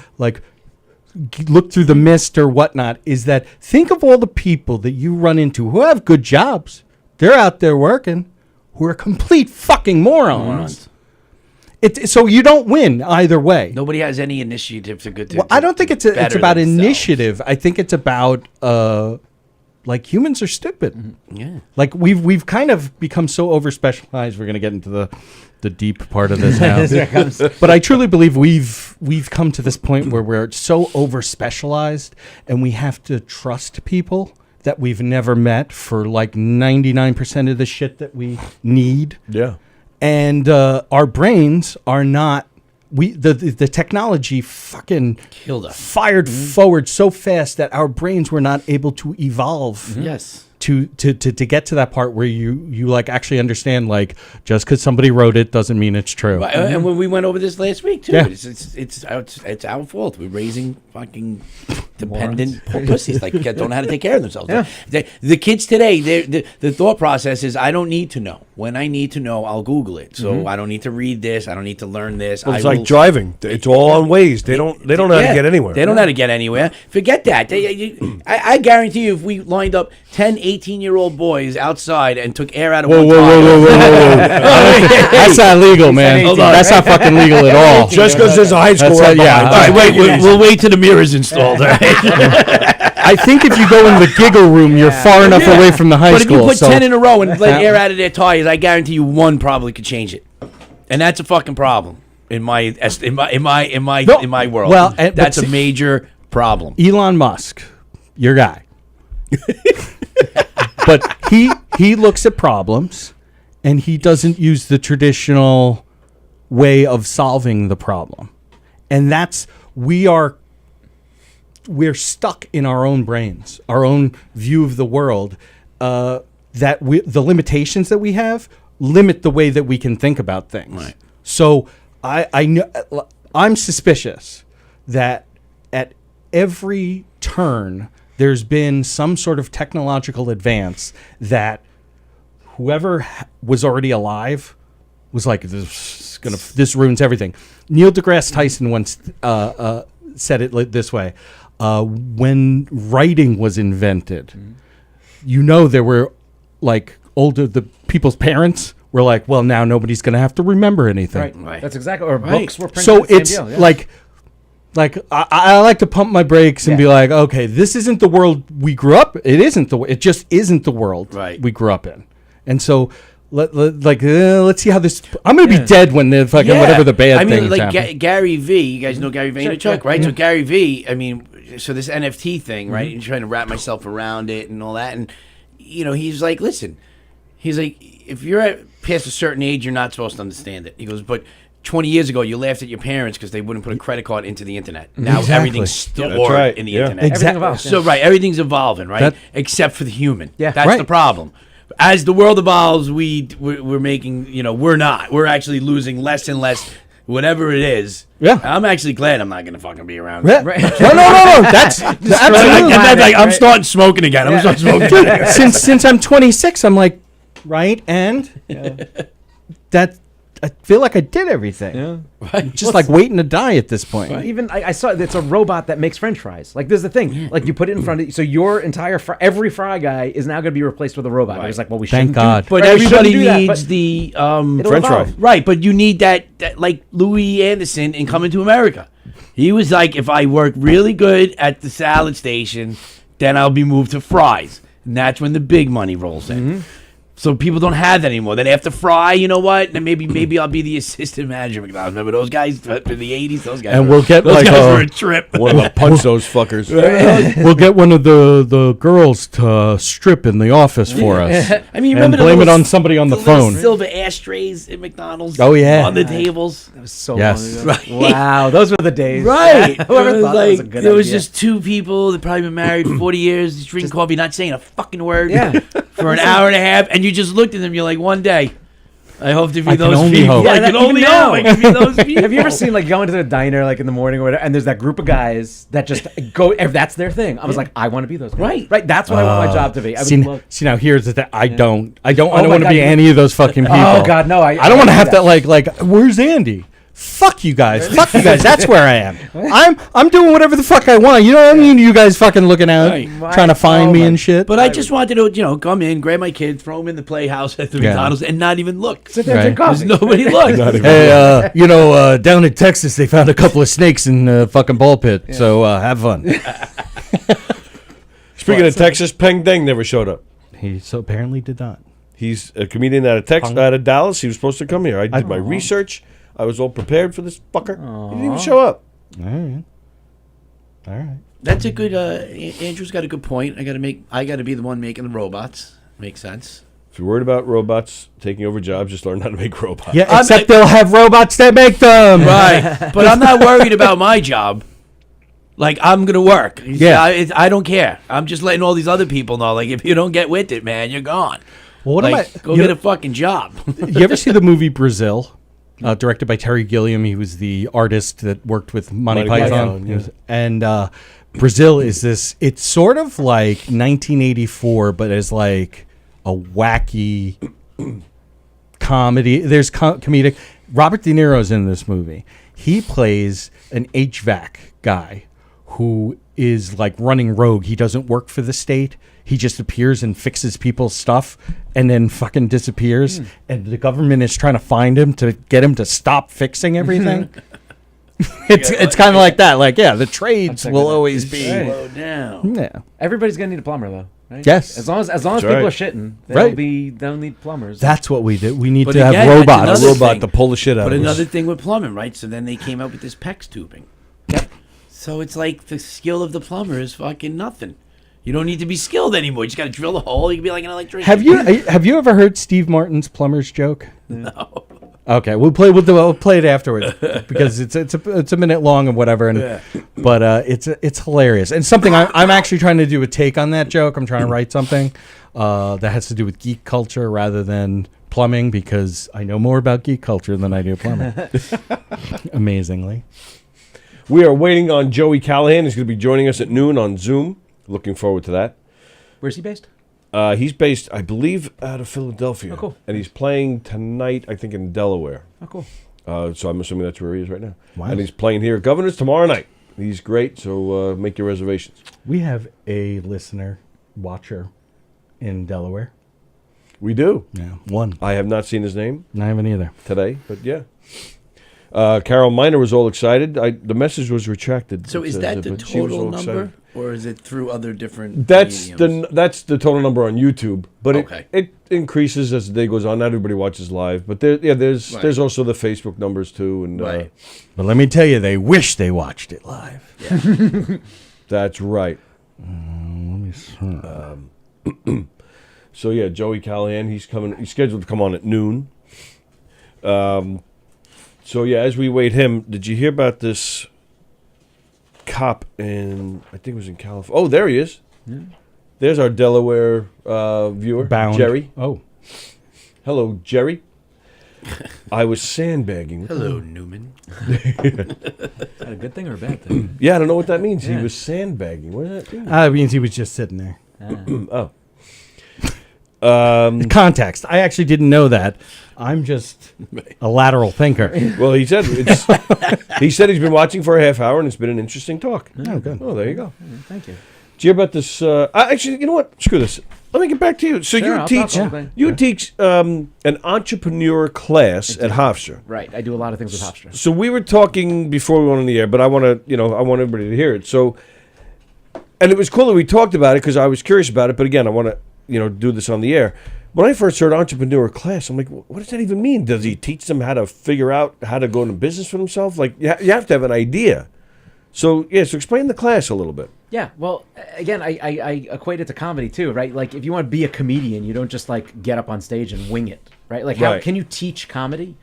look through the mist or whatnot. Is that think of all the people that you run into who have good jobs. They're out there working, who are complete fucking morons. So you don't win either way. Nobody has any initiative to good. Well, I don't think it's about initiative. I think it's about like humans are stupid. Yeah. Like we've kind of become so over specialized. We're gonna get into the deep part of this now. But I truly believe we've come to this point where we're so over specialized and we have to trust people that we've never met for like 99% of the shit that we need. Yeah. And our brains are not the technology fucking killed us, fired forward so fast that our brains were not able to evolve. Yes. To get to that part where you like actually understand, like, just because somebody wrote it doesn't mean it's true. Right. And when we went over this last week too, Yeah. it's our fault. We're raising fucking dependent poor pussies like don't know how to take care of themselves. Yeah. The kids today, the thought process is I don't need to know. When I need to know, I'll Google it. So I don't need to read this. I don't need to learn this. Well, it's like driving. It's all on Waze. They don't know how to get anywhere. They don't know how to get anywhere. Forget that. I guarantee you, if we lined up 10, 18-year-old boys outside and took air out of one tire. That's not legal, man. That's not fucking legal at all. Just because there's a high school right behind. All right, we'll wait till the mirror's installed. I think if you go in the giggle room, you're far enough away from the high but school. But if you put 10 in a row and let air out of their tires, I guarantee you one probably could change it, and that's a fucking problem in my world. Well, that's a major problem. Elon Musk, your guy. But he looks at problems, and he doesn't use the traditional way of solving the problem, and that's we're stuck in our own brains, our own view of the world. The limitations that we have limit the way that we can think about things. Right. So I'm suspicious that at every turn there's been some sort of technological advance that whoever was already alive was like, this ruins everything. Neil deGrasse Tyson once said it this way: when writing was invented, there were like the people's parents were like, well, now nobody's going to have to remember anything. Right. That's exactly. Or books were printed. So the same it's deal, yeah. like I like to pump my brakes and be like, okay, this isn't the world we grew up. It just isn't the world we grew up in. And so let's see how this. I'm gonna be dead when the fucking whatever the bad thing happen. Gary V. You guys know Gary Vaynerchuk, right? So Gary V. I mean, so this NFT thing, right? And trying to wrap myself around it and all that, and he's like, listen, he's like, if you're past a certain age, you're not supposed to understand it. He goes, but 20 years ago, you laughed at your parents because they wouldn't put a credit card into the internet. Now everything's stored in the internet. Exactly. So everything's evolving, right? Except for the human. Yeah. That's the problem. As the world evolves, we're making, we're not. We're actually losing less and less, whatever it is. Yeah. I'm actually glad I'm not going to fucking be around. Yeah. Right. No. That's absolutely. I'm starting smoking again. I'm starting smoking again. Since I'm 26, I'm like, right, and that I feel like I did everything. Yeah. Right. Just like waiting to die at this point. Right. Even I saw it's a robot that makes French fries. Like there's the thing. Like you put it in front of you, so your entire every fry guy is now going to be replaced with a robot. Right. It was like, well, we Thank shouldn't God. do, But right, everybody we shouldn't do needs the French fry. Right, but you need that like Louis Anderson in Coming to America. He was like, if I work really good at the salad station, then I'll be moved to fries. And that's when the big money rolls in. So people don't have that anymore. Then after fry, you know what? Then maybe I'll be the assistant manager. McDonald's. Remember those guys in the 80s? Those guys. And we'll get those like guys were a trip. One of punch those fuckers. We'll get one of the girls to strip in the office for us. I mean, you and remember blame it little- on somebody on the little phone. silver ashtrays at McDonald's. Oh, yeah. On the tables. That was so Yes. long ago. Wow, those were the days. Right. Whoever It was thought that was a good there was idea. just two people that probably been married 40 years, just drinking coffee, not saying a fucking word for an hour and a half, and you just looked at them, you're like, one day, I hope to be I can those only people. hope. I can only hope I can be those people. Have you ever seen like going to the diner like in the morning or whatever, and there's that group of guys that just go, if that's their thing. I was like, I want to be those guys. Right. That's what I want my job to be. I would love. See now here's the thing. I don't my want to be God. any of those fucking people. Oh God, no! I don't want to do have that. that like where's Andy? Fuck you guys. Fuck you guys. That's where I am. I'm doing whatever the fuck I want. You know what I mean? You guys fucking looking out, trying to find me and shit. But I just wanted to, come in, grab my kid, throw him in the playhouse at the McDonald's, and not even look. Sit there and drink coffee. Because nobody looked. Hey, down in Texas, they found a couple of snakes in the fucking ball pit. So have fun. Speaking of Texas, Peng Deng never showed up. He so apparently did not. He's a comedian out of Dallas. He was supposed to come here. I did my research. I was all prepared for this fucker. He didn't even show up. All right. That's a good. Andrew's got a good point. I got to be the one making the robots. Makes sense. If you're worried about robots taking over jobs, just learn how to make robots. Yeah, except they'll have robots that make them. Right. But I'm not worried about my job. Like, I'm going to work. Yeah. I don't care. I'm just letting all these other people know, like, if you don't get with it, man, you're gone. Well, what like, go get a fucking job. You ever see the movie Brazil? Directed by Terry Gilliam. He was the artist that worked with Monty Python. Yeah. And Brazil is this, it's sort of like 1984, but as like a wacky comedy. There's comedic. Robert De Niro's in this movie. He plays an HVAC guy who is like running rogue. He doesn't work for the state. He just appears and fixes people's stuff and then fucking disappears. And the government is trying to find him to get him to stop fixing everything. It's kind of like that. Like, yeah, the trades will always be slow down. Yeah. Everybody's gonna need a plumber though. Right? Yes. As long as people right. are shitting, they'll need plumbers. That's what we do. We need But to have again, that's robots. A another robot thing. to pull the shit out But of us. another thing with plumbing, right? So then they came up with this PEX tubing. So it's like the skill of the plumber is fucking nothing. You don't need to be skilled anymore. You just got to drill a hole. You can be like an electrician. Have you ever heard Steve Martin's plumber's joke? No. Okay, we'll play it afterwards because it's a minute long and whatever, but it's hilarious and something I'm actually trying to do a take on that joke. I'm trying to write something that has to do with geek culture rather than plumbing because I know more about geek culture than I do plumbing. Amazingly, we are waiting on Joey Callahan. He's going to be joining us at noon on Zoom. Looking forward to that. Where's he based? He's based, I believe, out of Philadelphia. Oh, cool. And he's playing tonight, I think, in Delaware. Oh, cool. So I'm assuming that's where he is right now. Wow. And he's playing here at Governor's tomorrow night. He's great, so make your reservations. we have a listener watcher in Delaware. We do. Yeah, one. I have not seen his name I haven't either. today, but yeah. Carol Miner was all excited. The message was retracted. So it is says, that the but she was total all number, excited. or is it through other different? That's mediums? that's the total number on YouTube, but Okay. it increases as the day goes on. Not everybody watches live, but there's Right. also the Facebook numbers too, and Right. But let me tell you, they wish they watched it live. that's right. Let me see. So yeah, Joey Callahan, he's coming. He's scheduled to come on at noon. So yeah, as we wait him, did you hear about this cop in? I think it was in California. Oh, there he is. Yeah. There's our Delaware viewer, Bound. Jerry. Oh, Hello, Jerry. I was sandbagging. Hello, Newman. Is that a good thing or a bad thing? Yeah, I don't know what that means. Yeah. He was sandbagging. What does that mean? it means he was just sitting there. Oh. Context. I actually didn't know that. I'm just a lateral thinker. Well, he said he said he's been watching for a half hour and it's been an interesting talk. Oh, good. Oh, there you go. Thank you. Did you hear about this? Actually, you know what? Screw this. Let me get back to you. So Sure, you I'll teach talk all day. you teach an entrepreneur class at Hofstra. Right. I do a lot of things with Hofstra. So we were talking before we went on the air, but I want everybody to hear it. So, and it was cool that we talked about it because I was curious about it. But again, I want to do this on the air. When I first heard entrepreneur class, I'm like, what does that even mean? Does he teach them how to figure out how to go into business for themselves? Like, you have to have an idea. So, so explain the class a little bit. Yeah, well, again, I equate it to comedy too, right? Like, if you want to be a comedian, you don't just like get up on stage and wing it, right? Like, how Right. can you teach comedy?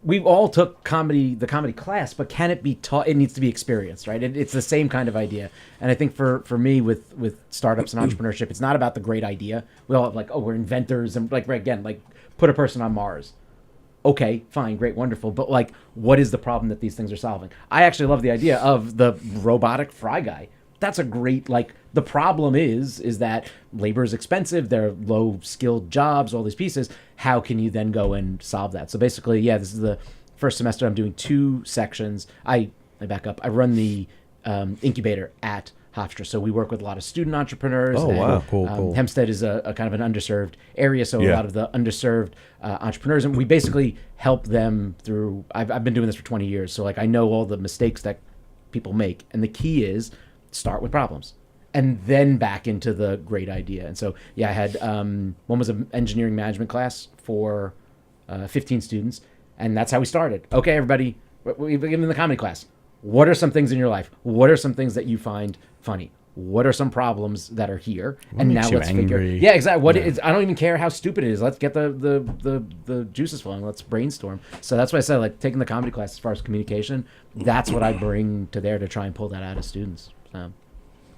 We all took the comedy class, but can it be taught? It needs to be experienced, right? It's the same kind of idea. And I think for me with startups and entrepreneurship, it's not about the great idea. We all have like, oh, we're inventors and like, again, like put a person on Mars. Okay, fine, great, wonderful. But like, what is the problem that these things are solving? I actually love the idea of the robotic fry guy. That's a great, like, the problem is that labor is expensive. They're low skilled jobs, all these pieces. How can you then go and solve that? So basically, yeah, this is the first semester. I'm doing 2 sections. I back up. I run the incubator at Hofstra. So we work with a lot of student entrepreneurs. Oh, and, wow. Cool. Hempstead is a kind of an underserved area. So a Yeah. lot of the underserved entrepreneurs, and we basically help them through, I've been doing this for 20 years. So like, I know all the mistakes that people make. And the key is start with problems and then back into the great idea. And so, yeah, I had, one was an engineering management class for 15 students. And that's how we started. Okay, everybody, we begin in the comedy class. What are some things in your life? What are some things that you find funny? what are some problems that are here, What and makes now you let's figure. angry? Yeah, exactly. What Yeah. is? I don't even care how stupid it is. Let's get the juices flowing. Let's brainstorm. So that's why I said, like, taking the comedy class as far as communication. That's what I bring to there to try and pull that out of students. So.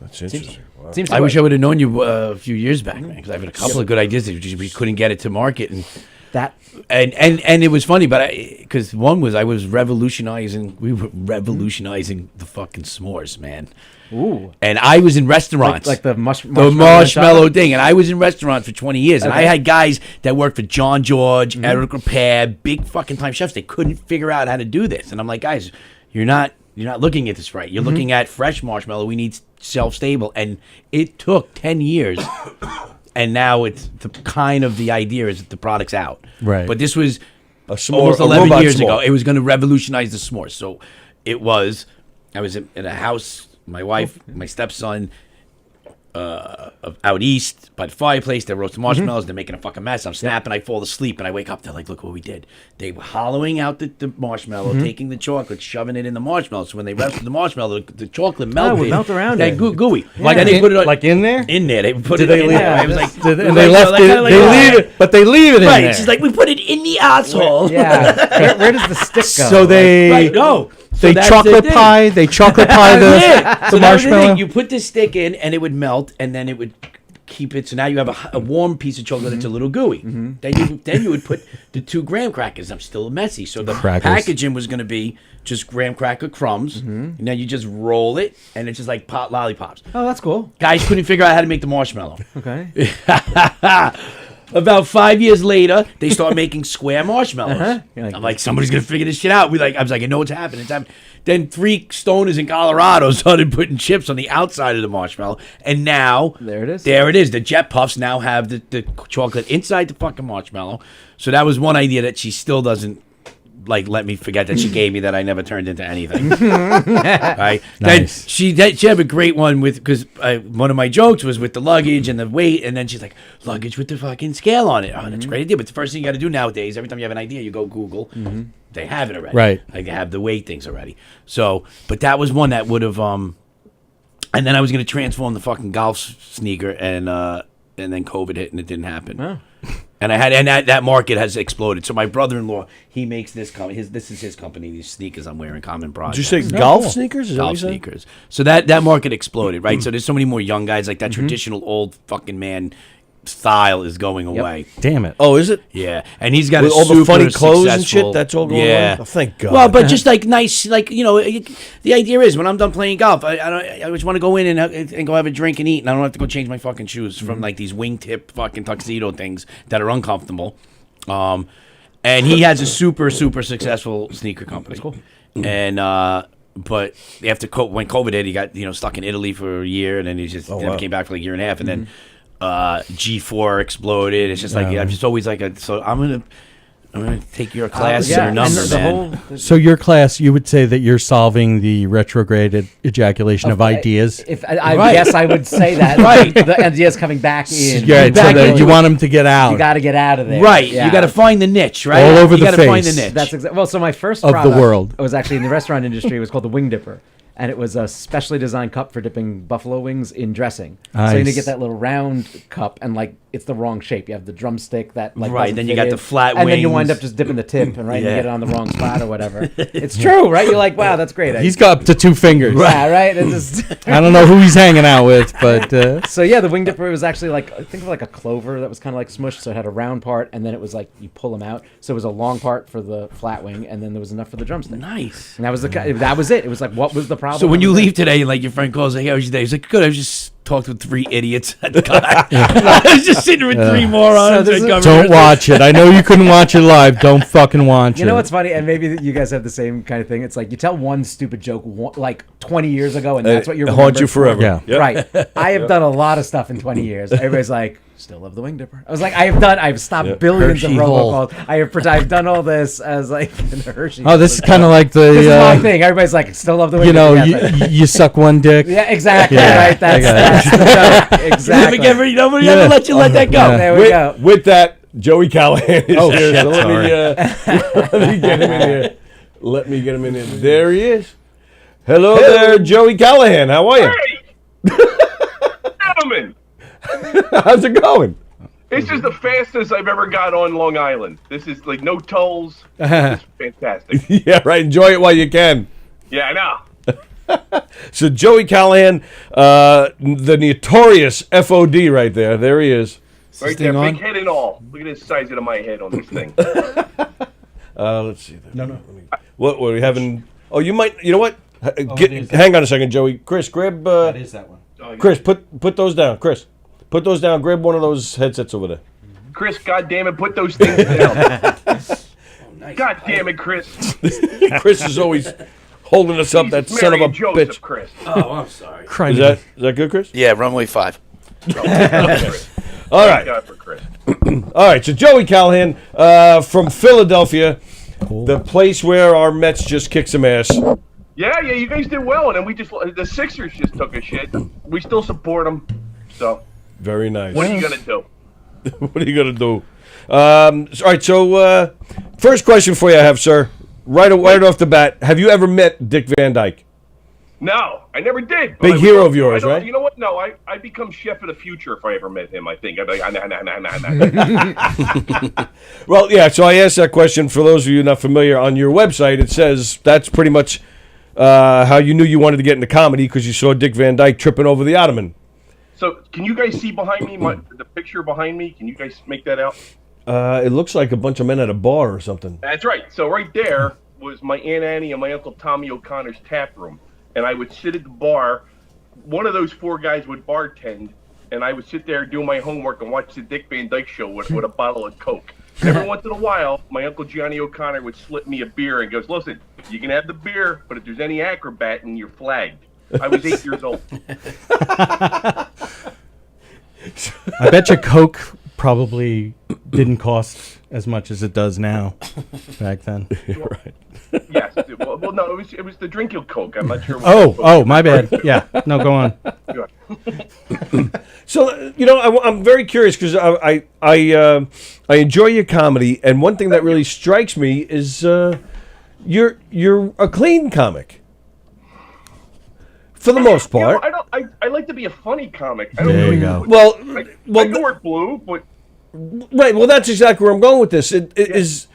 That's interesting. Wow. Seems I wish I would have known you a few years back, man, because I had a couple of good ideas. We couldn't get it to market, and that and it was funny, but because one was I was revolutionizing. We were revolutionizing the fucking s'mores, man. Ooh. And I was in restaurants, like the marshmallow thing, and I was in restaurants for 20 years, and I Okay. had guys that worked for John George, Eric Repair, big fucking time chefs. They couldn't figure out how to do this, and I'm like, guys, you're not looking at this right. You're looking at fresh marshmallow. We need shelf-stable, and it took 10 years, and now it's the idea is that the product's out. Right. But this was s'more- almost a 11 robot years ago. s'more. It was going to revolutionize the s'mores. So it was. I was in a house. My wife, my stepson, out east by the fireplace. They're roasting marshmallows. They're making a fucking mess. I'm snapping. I fall asleep, and I wake up. They're like, "Look what we did." They were hollowing out the marshmallow, taking the chocolate, shoving it in the marshmallow. So when they roasted the marshmallow, the chocolate melted. it would melt around That it. gooey. Like then they in- put it on, like in there? In there. They put Did it they in leave- there. I was like, and they left it. They leave it, but they leave it in right. there. She's like, we put it in the asshole. Yeah. Where does the stick go? So they Right, no. So they that's chocolate the thing. pie. They chocolate pie the So the that was the marshmallow. thing. You put the stick in, and it would melt, and then it would keep it. So now you have a warm piece of chocolate that's a little gooey. Then you would put the 2 graham crackers. I'm still messy. So the Crackers. packaging was going to be just graham cracker crumbs. And then you just roll it, and it's just like pot lollipops. Oh, that's cool. Guys couldn't figure out how to make the marshmallow. Okay. About 5 years later, they start making square marshmallows. You're like, I'm like, somebody's gonna figure this shit out. I was like, I know what's happening. It's happening. Then 3 stoners in Colorado started putting chips on the outside of the marshmallow, and now There it is. There it is. The Jet Puffs now have the chocolate inside the fucking marshmallow. So that was one idea that she still doesn't let me forget that she gave me that I never turned into anything. Right? Nice. Then she had a great one because one of my jokes was with the luggage and the weight, and then she's like, luggage with the fucking scale on it. Oh, that's a great idea. But the first thing you got to do nowadays, every time you have an idea, you go Google. They have it already. Right. Like they have the weight things already. So, but that was one that would have. And then I was going to transform the fucking golf sneaker, and then COVID hit, and it didn't happen. Oh. And that market has exploded. So my brother-in-law, he makes this this is his company. These sneakers I'm wearing, Common Project. Did you say golf sneakers? Is that what Golf you said? sneakers. So that market exploded, right? So there's so many more young guys like that. Traditional old fucking man style is going away. Damn it. Oh, is it? Yeah, and he's got With a all the super funny clothes and successful- shit, that's all going yeah. on? Oh, thank God. Well, but just like nice, like the idea is when I'm done playing golf, I just want to go in and go have a drink and eat, and I don't have to go change my fucking shoes from like these wingtip fucking tuxedo things that are uncomfortable. And he has a super successful sneaker company. That's cool. And but after when COVID hit, he got stuck in Italy for a year, and then he just never came back for like a year and a half, and then G4 exploded. It's just like I'm just always like so I'm gonna take your class yeah, and your number, and the man. So your class, you would say that you're solving the retrograded ejaculation of ideas. If I Right. guess I would say that. Right. The ideas coming back in. Yeah, so Back that in. you want them to get out You got to get out of there. Right, Yeah. you got to find the niche, right? All over you the gotta find the face. niche. That's exactly. Well, so my first Of the product world. was actually in the restaurant industry. It was called the Wing Dipper. And it was a specially designed cup for dipping buffalo wings in dressing. So you need to Nice. get that little round cup, and it's the wrong shape. You have the drumstick that Right, doesn't then you fit got in, the flat and then you wind wings. up just dipping the tip, and you Yeah. get it on the wrong spot or whatever. It's true, right? You're like, wow, that's great. He's got up to 2 fingers. Yeah, right. It's just I don't know who he's hanging out with, but So yeah, the Wing Dipper was actually think of like a clover that was kind of like smushed. So it had a round part, and then it was like you pull them out. So it was a long part for the flat wing, and then there was enough for the drumstick. Nice. And that was that was it. It was like, what was the problem? So when you That was it. leave today, like your friend calls, like, "How was your day?" He's like, "Good. I was just talked with 3 idiots at the guy. I was just sitting with 3 morons." don't watch it. I know you couldn't watch it live. Don't fucking watch it. You know what's funny, and maybe you guys have the same kind of thing. It's like you tell one stupid joke like 20 years ago, and that's what you're It haunts you forever. Yeah. Yep. Right. I have done a lot of stuff in 20 years. Everybody's like, still love the Wing Dipper. I was like, I've stopped Yep. billions Hershey of Hole. robocalls. I've done all this as like in the Hershey. Oh, this is kind of like the This is my thing. Everybody's like, still love the Wing you know, Dipper. Yes, you suck one dick. yeah, exactly. Yeah, Right. I got That's the joke. Exactly. Nobody ever let you let that go. Yeah. There we go. With that, Joey Callahan is Oh, here. shit, So sorry. let me get him in here. Let me get him in here. There he is. Hello there, Joey Callahan. How are you? How's it going? This is the fastest I've ever got on Long Island. This is like no tolls. It's fantastic. Yeah, right. Enjoy it while you can. Yeah, I know. So Joey Callahan, the notorious FOD right there. There he is. Right there, big head and all. Look at the size of my head on this thing. Let's see. No. What were we having? Oh, you might. You know what? Hang on a second, Joey. Chris, grab. That is that one. Chris, put those down. Chris, put those down. Grab one of those headsets over there. Chris, goddamn it, put those things down. God damn it, Chris. Chris is always holding us up. That son of a bitch. Chris. Oh, I'm sorry. Is that good, Chris? Yeah, runway 5. All right. All right. So Joey Callahan from Philadelphia, the place where our Mets just kicked some ass. Yeah, you guys did well, and then the Sixers just took a shit. We still support them, so. Very nice. What are you gonna do? What are you gonna do? All right. So first question for you, I have, sir. Right off the bat, have you ever met Dick Van Dyke? No, I never did. Big hero of yours, right? You know what? No, I become chef of the future if I ever met him. I think. I'd be like, nah. Well, yeah. So I asked that question for those of you not familiar. On your website, it says that's pretty much how you knew you wanted to get into comedy because you saw Dick Van Dyke tripping over the ottoman. So, can you guys see behind me the picture behind me? Can you guys make that out? It looks like a bunch of men at a bar or something. That's right. So right there was my Aunt Annie and my Uncle Tommy O'Connor's tap room. And I would sit at the bar. One of those four guys would bartend, and I would sit there do my homework and watch the Dick Van Dyke Show with a bottle of Coke. Every once in a while, my Uncle Johnny O'Connor would slip me a beer and goes, listen, you can have the beer, but if there's any acrobating, you're flagged. I was 8 years old. I bet you Coke probably didn't cost as much as it does now back then. Right. Yes. Well, no, it was the drink of Coke. I'm not sure. Oh, my bad. Yeah. No, go on. So I'm very curious because I enjoy your comedy, and one thing that really strikes me is you're a clean comic. For the most part. I like to be a funny comic. There you go. Well, I can work blue, but right. Well, that's exactly where I'm going with this. Is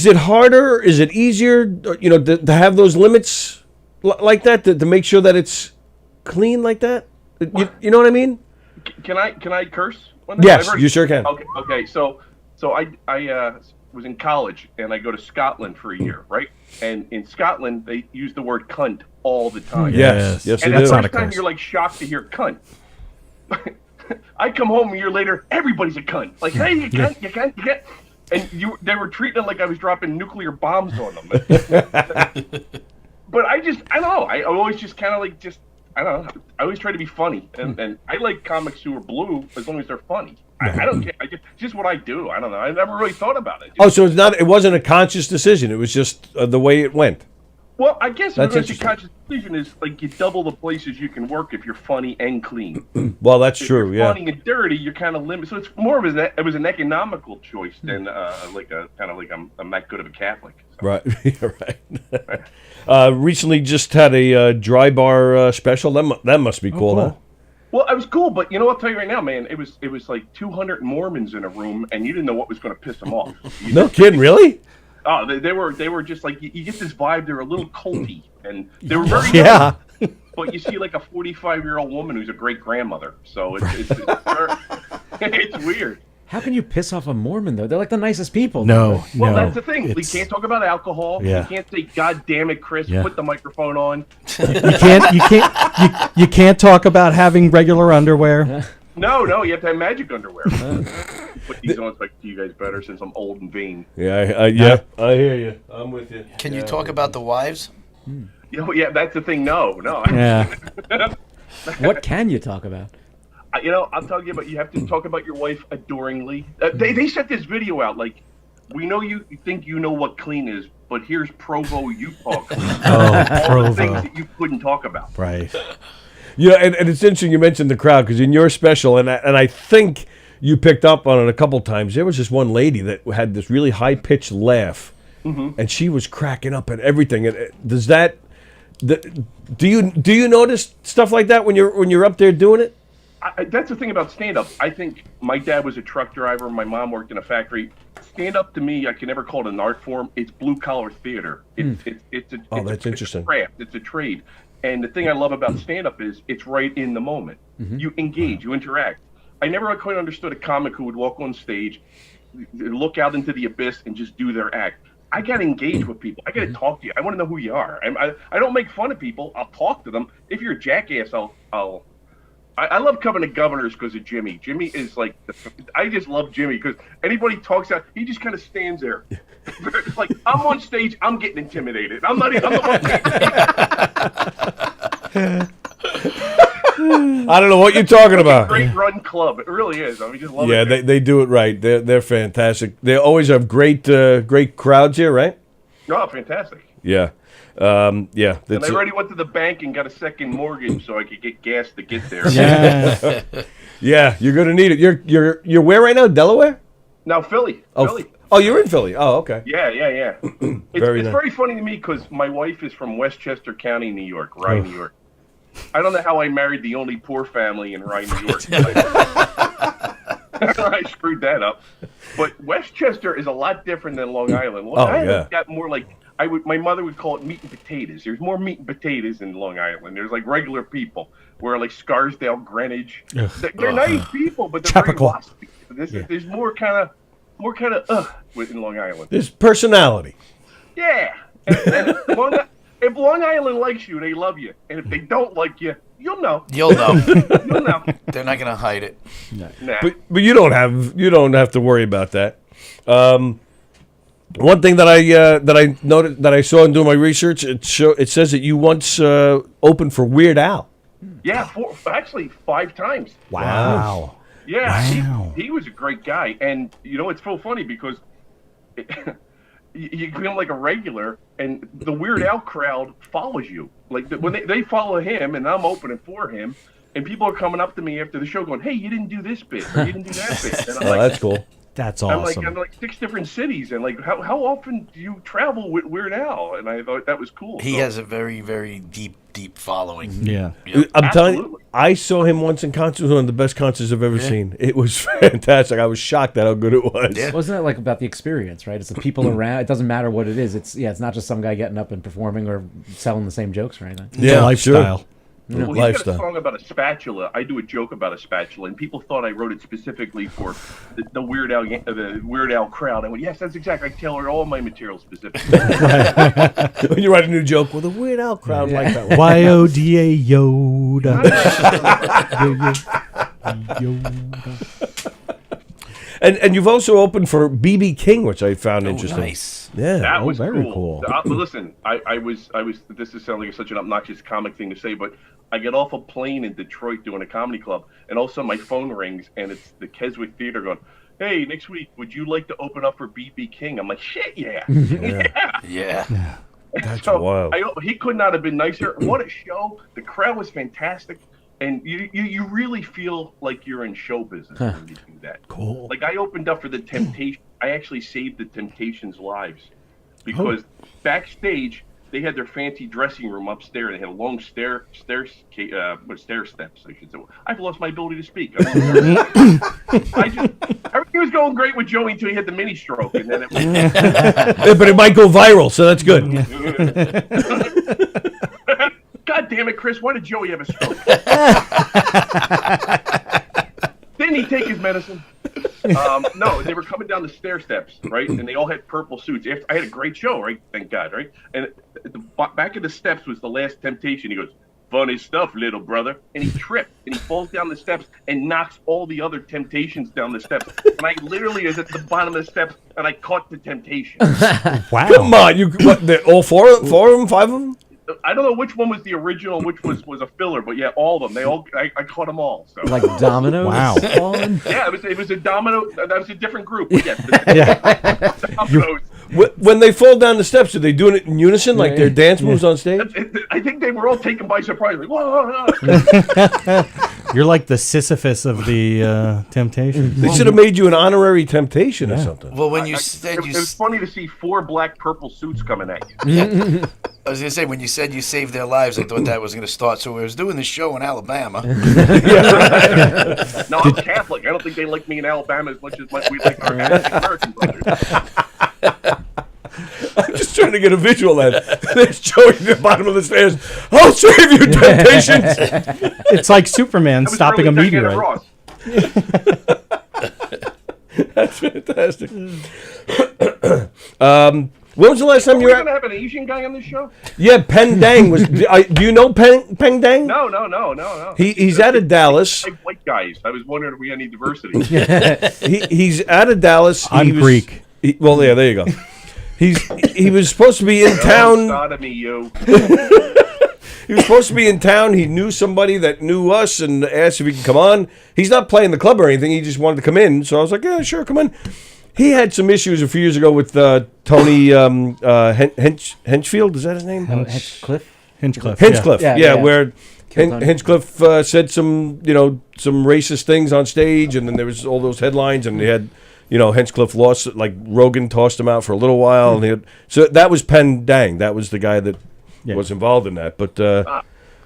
it harder? Is it easier? To have those limits like that to make sure that it's clean like that. You know what I mean? Can I curse? Yes, you sure can. Okay. So I was in college and I go to Scotland for a year, right? And in Scotland they use the word cunt all the time. Yes, and the first time you're like shocked to hear cunt. I come home a year later, everybody's a cunt. Like, hey, you can't. And they were treating it like I was dropping nuclear bombs on them. But I don't know. I always just kind of like I don't know. I always try to be funny, and I like comics who are blue as long as they're funny. I don't care. Just what I do. I don't know. I never really thought about it. So it wasn't a conscious decision. It was just the way it went. Well, I guess That's a conscious decision is like you double the places you can work if you're funny and clean. Well, that's if true. You're funny and dirty, you're kind of limited. So it's more of an economical choice than like I'm that good of a Catholic. So. Right. Right. Recently, just had a dry bar special. That must be cool, huh? Well, it was cool, but I'll tell you right now, man. It was like 200 Mormons in a room, and you didn't know what was going to piss them off. No kidding, really? Oh, they were just like you get this vibe. They're a little culty, and they were very young, but you see like a 45-year-old woman who's a great grandmother, so it's it's weird. How can you piss off a Mormon though? They're like the nicest people. No. Well, that's the thing. We can't talk about alcohol. Yeah. You can't say, "God damn it, Chris, put the microphone on." You can't talk about having regular underwear. No, you have to have magic underwear. Put these on, like you guys better since I'm old and vain. Yeah, I hear you. I'm with you. Can you talk about the wives? Yeah, that's the thing. No. Yeah. What can you talk about? I'll tell you, but you have to talk about your wife adoringly. They sent this video out like, we know you think you know what clean is, but here's Provo, Utah clean. Oh, Provo. The things that you couldn't talk about. Right. And it's interesting you mentioned the crowd because in your special, and I think you picked up on it a couple times. There was this one lady that had this really high pitched laugh, and she was cracking up at everything. And does that? Do you notice stuff like that when you're up there doing it? That's the thing about stand-up. I think my dad was a truck driver. My mom worked in a factory. Stand-up to me, I can never call it an art form. It's blue-collar theater. It's interesting. A craft. It's a trade. And the thing I love about stand-up is it's right in the moment. You engage. You interact. I never quite understood a comic who would walk on stage, look out into the abyss, and just do their act. I got to engage with people. I got to talk to you. I want to know who you are. I don't make fun of people. I'll talk to them. If you're a jackass, I love coming to Governors because of Jimmy. Jimmy is like, I just love Jimmy because anybody talks out, he just kind of stands there. Like, I'm on stage, I'm getting intimidated. I'm the one. I don't know what you're talking about. Great run club. It really is. I mean, just love it. Yeah, they do it right. They're fantastic. They always have great crowds here, right? Oh, fantastic. Yeah. And I already went to the bank and got a second mortgage so I could get gas to get there. Yeah. Yeah, you're gonna need it. You're where right now? Delaware? No, Philly. Philly. Oh, you're in Philly. Oh, okay. Yeah. It's very funny to me because my wife is from Westchester County, New York, Rye, New York. I don't know how I married the only poor family in Rye, New York. I screwed that up. But Westchester is a lot different than Long Island. Long Island got more like my mother would call it meat and potatoes. There's more meat and potatoes in Long Island. There's like regular people, where like Scarsdale, Greenwich, they're nice people, but they're very waspy. There's more kind of in Long Island. There's personality. Yeah. And if Long Island likes you, they love you. And if they don't like you, you'll know. You'll know. You'll know. They're not gonna hide it. Nah. But you don't have to worry about that. One thing that I noted that I saw in doing my research, it says that you once opened for Weird Al. Yeah, 5 times. Wow. Yeah, wow. He was a great guy, and it's so funny because you feel like a regular, and the Weird Al crowd follows you. Like when they follow him, and I'm opening for him, and people are coming up to me after the show going, "Hey, you didn't do this bit, or you didn't do that bit." And I'm like, that's cool. That's awesome. I'm like 6 different cities, and like, how often do you travel with Weird Al? And I thought that was cool. He has a very, very deep following. Yeah. I'm telling you, I saw him once in concert. It was one of the best concerts I've ever seen. It was fantastic. I was shocked at how good it was. Yeah. Wasn't that like about the experience, right? It's the people around. It doesn't matter what it is. It's not just some guy getting up and performing or selling the same jokes or anything. Yeah, lifestyle. Sure. Well, he's got a song about a spatula. I do a joke about a spatula, and people thought I wrote it specifically for the Weird Al crowd. I went, yes, that's exactly. I tailor all my material specifically. When you write a new joke, well, the Weird Al crowd like that one. Y-O-D-A Yoda. Yoda. And you've also opened for B.B. King, which I found interesting. Nice. Yeah, that was very cool. But listen, I was. This is sounding like such an obnoxious comic thing to say, but I get off a plane in Detroit doing a comedy club, and all of a sudden my phone rings, and it's the Keswick Theater going, "Hey, next week, would you like to open up for B.B. King?" I'm like, "Shit, yeah, yeah." That's so wild. He could not have been nicer. What a show! The crowd was fantastic. And you really feel like you're in show business when you do that. Cool. Like I opened up for the Temptation. I actually saved the Temptations' lives because backstage they had their fancy dressing room upstairs. They had a long stair steps. I should say. I've lost my ability to speak. Everything was going great with Joey until he had the mini stroke, and then it but it might go viral, so that's good. God damn it, Chris! Why did Joey have a stroke? Didn't he take his medicine? No, they were coming down the stair steps, right? And they all had purple suits. I had a great show, right? Thank God, right? And at the back of the steps was the last Temptation. He goes, "Funny stuff, little brother." And he tripped, and he falls down the steps and knocks all the other Temptations down the steps. And I literally was at the bottom of the steps, and I caught the Temptation. Wow! Come on, all four of them, 5 of them? I don't know which one was the original, which was a filler, but yeah, all of them. I caught them all. So. Like dominoes. Wow. Yeah, it was a domino. That was a different group. But yes, dominoes. When they fall down the steps, are they doing it in unison, like their dance moves on stage? I think they were all taken by surprise. Like, whoa. You're like the Sisyphus of the Temptations. They should have made you an honorary Temptation or something. Well, when you said it was funny to see 4 black purple suits coming at you. I was gonna say, when you said you saved their lives, I thought that was gonna start. So we was doing the show in Alabama. No, I'm Catholic. I don't think they like me in Alabama as much as we like our African American brothers. I'm just trying to get a visual of that. There's Joey at the bottom of the stairs. I'll save you, temptations. It's like Superman stopping a meteorite. Ross. That's fantastic. When was the last time you were were going to have an Asian guy on this show? Yeah, Penn Dang was. Do you know Penn Dang? No. He's out of Dallas. Like white guys. I was wondering if we had any diversity. He's out of Dallas. I'm Greek. Well, yeah, there you go. He was supposed to be in town. Sodomy, you. He was supposed to be in town. He knew somebody that knew us and asked if he could come on. He's not playing the club or anything. He just wanted to come in. So I was like, yeah, sure, come in. He had some issues a few years ago with Tony Henchfield. Is that his name? Hinchcliffe. Hinchcliffe. Yeah, where Hinchcliffe said some racist things on stage, and then there was all those headlines, and they had, Hinchcliffe lost, like Rogan tossed him out for a little while, and so that was Penn Dang. That was the guy that was involved in that. But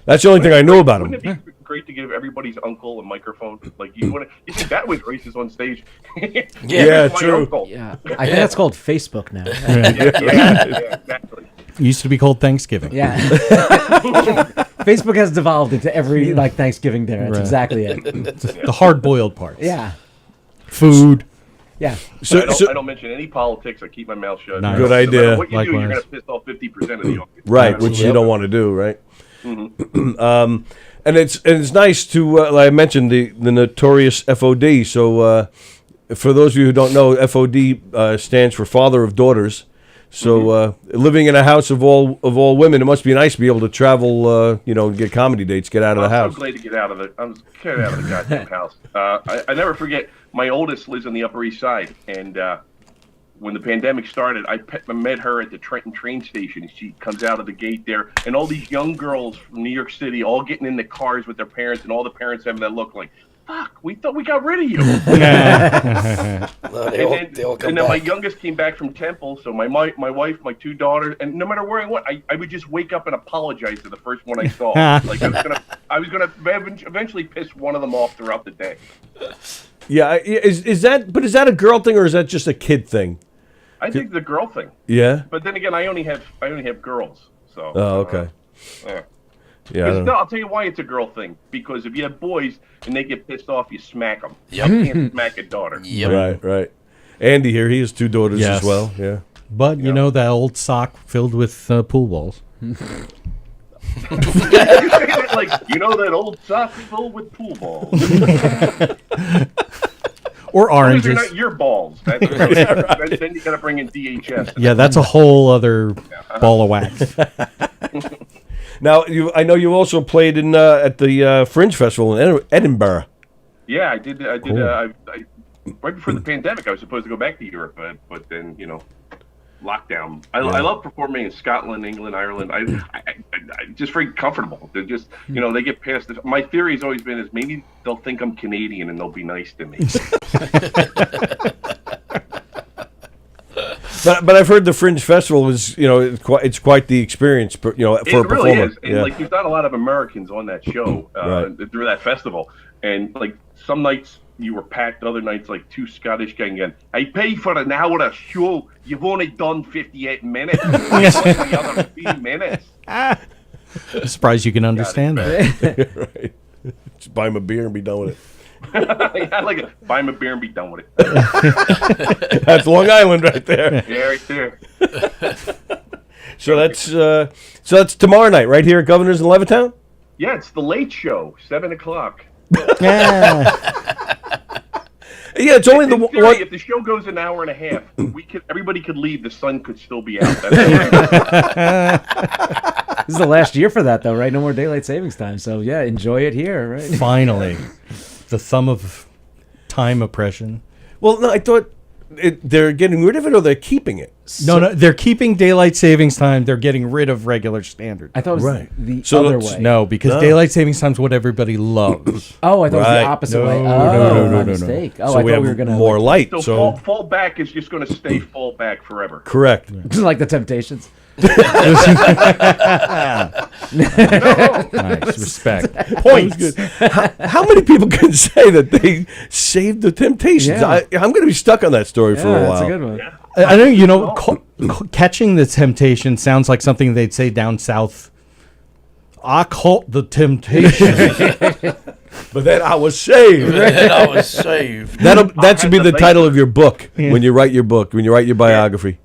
that's the only thing I know about him. Wouldn't it be great to give everybody's uncle a microphone? Like you think that was racist on stage? Yeah, true. Yeah, I think that's called Facebook now. Yeah, exactly. It used to be called Thanksgiving. Yeah. Facebook has devolved into every Thanksgiving dinner. That's exactly it. The hard-boiled parts. Yeah. Food. Yeah. So I don't mention any politics. I keep my mouth shut. Nice. Good No idea. matter what you do, you're Likewise. going to piss off 50% of the audience. Right, which you don't want to do, right? Mm-hmm. And it's nice to, like I mentioned, the notorious FOD. So for those of you who don't know, FOD stands for Father of Daughters. So living in a house of all women, it must be nice to be able to travel, get comedy dates, get out of the house. I'm so glad to get out of the goddamn house. I never forget. My oldest lives on the Upper East Side, and when the pandemic started, I met her at the Trenton train station. She comes out of the gate there, and all these young girls from New York City all getting in the cars with their parents, and all the parents having that look like, fuck, we thought we got rid of you. They all come and then my back. youngest came back from Temple, so my wife, my two daughters, and no matter where I went, I would just wake up and apologize to the first one I saw. Like I was gonna eventually piss one of them off throughout the day. Yeah, is that a girl thing or is that just a kid thing? I think the girl thing. Yeah. But then again, I only have girls, so. Oh, okay. Yeah. I'll tell you why it's a girl thing. Because if you have boys and they get pissed off, you smack them. Yep. You can't smack a daughter. Yep. Right. Andy here, he has two daughters Yes. as well. Yeah. But you know that old sock filled with pool balls. You say that like, that old sock filled with pool balls. Or oranges. They're not your balls. Then you got to bring in DHS. Yeah, that's a whole other ball of wax. Now, I know you also played in at the Fringe Festival in Edinburgh. Yeah, I did. Cool. Right before the pandemic, I was supposed to go back to Europe, but then lockdown. I love performing in Scotland, England, Ireland. I just very comfortable. They're just they get past this. My theory has always been is maybe they'll think I'm Canadian and they'll be nice to me. But I've heard the Fringe Festival is it's quite the experience for a It performer. really is. And Yeah. there's not a lot of Americans on that show through that festival. And some nights you were packed, other nights two Scottish guys again. I pay for an hour of show. You've only done 58 minutes. What's the other 3 minutes? I'm surprised you can understand that. Right. Just buy him a beer and be done with it. I like it. Buy him a beer and be done with it. That's Long Island right there. Yeah, right there. So that's tomorrow night, right here at Governor's in Levittown? Yeah, it's the late show, 7:00. Yeah, it's only In theory, if the show goes an hour and a half, everybody could leave. The sun could still be out. This is the last year for that, though, right? No more daylight savings time. So yeah, enjoy it here, right? Finally, the thumb of time oppression. Well, no, I thought they're getting rid of it or they're keeping it. No, they're keeping daylight savings time. They're getting rid of regular standard. I thought it was the So other way. No, because daylight savings time is what everybody loves. Oh, I thought it was the opposite way. Oh, my mistake. Oh, So I we thought have we were going to more light. So So fall back is just going to stay fall back forever. correct. like the Temptations. Nice, respect. Points. Good. How many people can say that they saved the Temptations? Yeah. I'm going to be stuck on that story for a while. That's a good one. I know, catching the temptation sounds like something they'd say down south. I caught the temptation. But then I was saved. That should be the title of your book when you write your book, when you write your biography.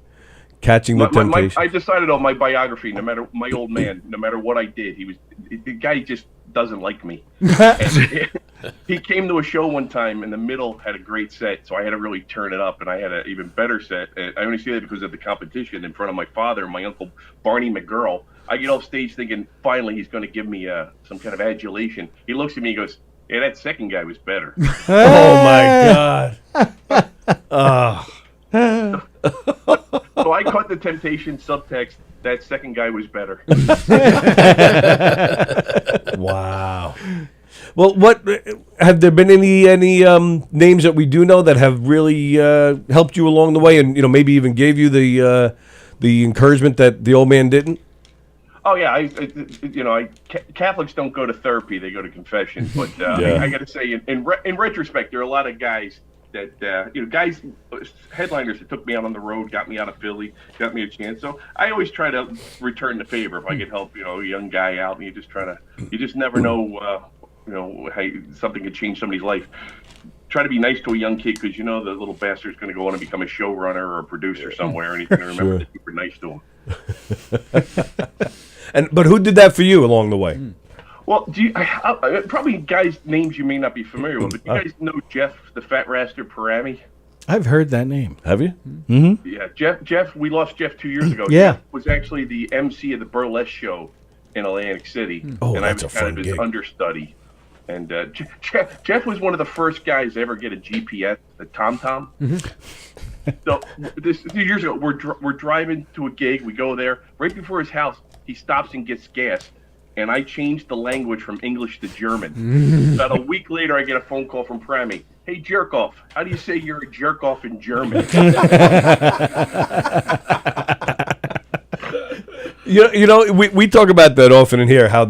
Catching the Temptation. I decided on my biography, no matter my old man, no matter what I did, the guy just doesn't like me. And he came to a show one time, and the middle had a great set, so I had to really turn it up, and I had an even better set. And I only see that because of the competition in front of my father and my uncle Barney McGurl. I get off stage thinking, finally, he's going to give me some kind of adulation. He looks at me and goes, "Yeah, that second guy was better." Oh my God! So I caught the temptation subtext. That second guy was better. Wow. Well, what have there been any names that we do know that have really helped you along the way, and maybe even gave you the encouragement that the old man didn't? Oh yeah, Catholics don't go to therapy; they go to confession. But I got to say, in retrospect, there are a lot of guys that headliners that took me out on the road, got me out of Philly, got me a chance. So I always try to return the favor if I could help, a young guy out. And you just never know, how something could change somebody's life. Try to be nice to a young kid because the little bastard's going to go on and become a showrunner or a producer somewhere, and he's going to remember that you were nice to him. But who did that for you along the way? Well, probably guys' names you may not be familiar with, but you guys know Jeff, the Fat Raster Parami? I've heard that name. Have you? Mm-hmm. Yeah, Jeff. We lost Jeff 2 years ago. Yeah. Jeff was actually the MC of the burlesque show in Atlantic City, Oh, and I was that's a kind fun of his gig. understudy. And Jeff was one of the first guys to ever get a GPS, a TomTom. So this 2 years ago, we're driving to a gig. We go there. Right before his house, he stops and gets gas. And I changed the language from English to German. About a week later, I get a phone call from Prami. "Hey, jerk off. How do you say you're a jerk off in German?" We talk about that often in here. How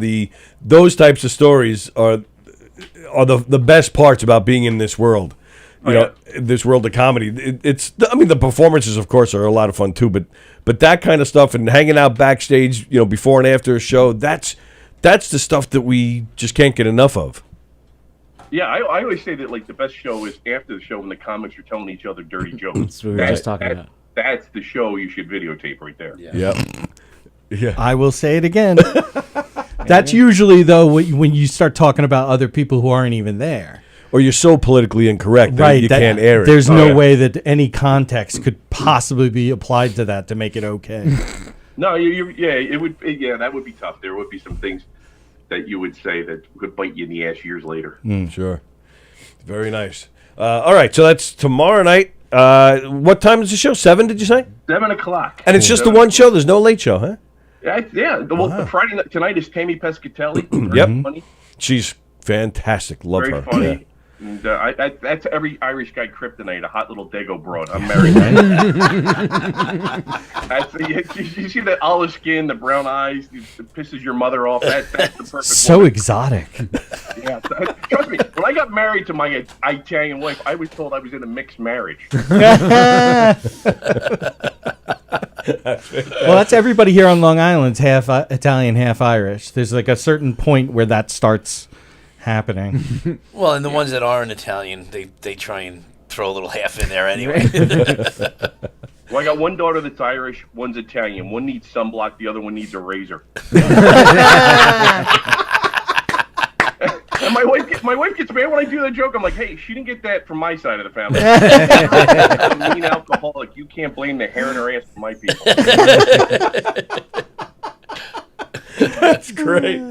those types of stories are the best parts about being in this world. This world of comedy. The performances, of course, are a lot of fun too. But that kind of stuff and hanging out backstage, before and after a show, that's the stuff that we just can't get enough of. Yeah, I always say that the best show is after the show when the comics are telling each other dirty jokes. That's what we were just talking about. That's the show you should videotape right there. Yeah. I will say it again. That's usually, though, when you start talking about other people who aren't even there. Or you're so politically incorrect that you can't air it. There's no way that any context could possibly be applied to that to make it okay. No, it would. Yeah, that would be tough. There would be some things that you would say that could bite you in the ass years later. Sure. Very nice. All right, so that's tomorrow night. What time is the show? 7, did you say? 7 o'clock. And it's just the one show? There's no late show, huh? Yeah. Well, the Friday night tonight is Tammy Pescatelli. Yep. Funny. She's fantastic. Love Very her. funny. Yeah. And that's every Irish guy kryptonite, a hot little Dago broad. I'm married. You see that olive skin, the brown eyes, it pisses your mother off. That's the perfect So woman. exotic. Yeah, trust me. When I got married to my Italian wife, I was told I was in a mixed marriage. Well, that's everybody here on Long Island's half Italian, half Irish. There's a certain point where that starts happening. Well, and the ones that aren't Italian, they try and throw a little half in there anyway. Well, I got one daughter that's Irish, one's Italian. One needs sunblock, the other one needs a razor. And my wife gets mad when I do that joke. I'm like, hey, she didn't get that from my side of the family. I'm a mean alcoholic. You can't blame the hair in her ass for my people. That's great.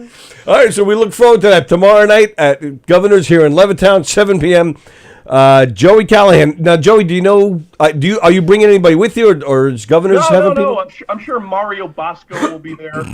All right, so we look forward to that tomorrow night at Governor's here in Levittown, 7 p.m. Joey Callahan. Now, Joey, do you know? Are you bringing anybody with you, or is Governor's having people? No. I'm sure Mario Bosco will be there.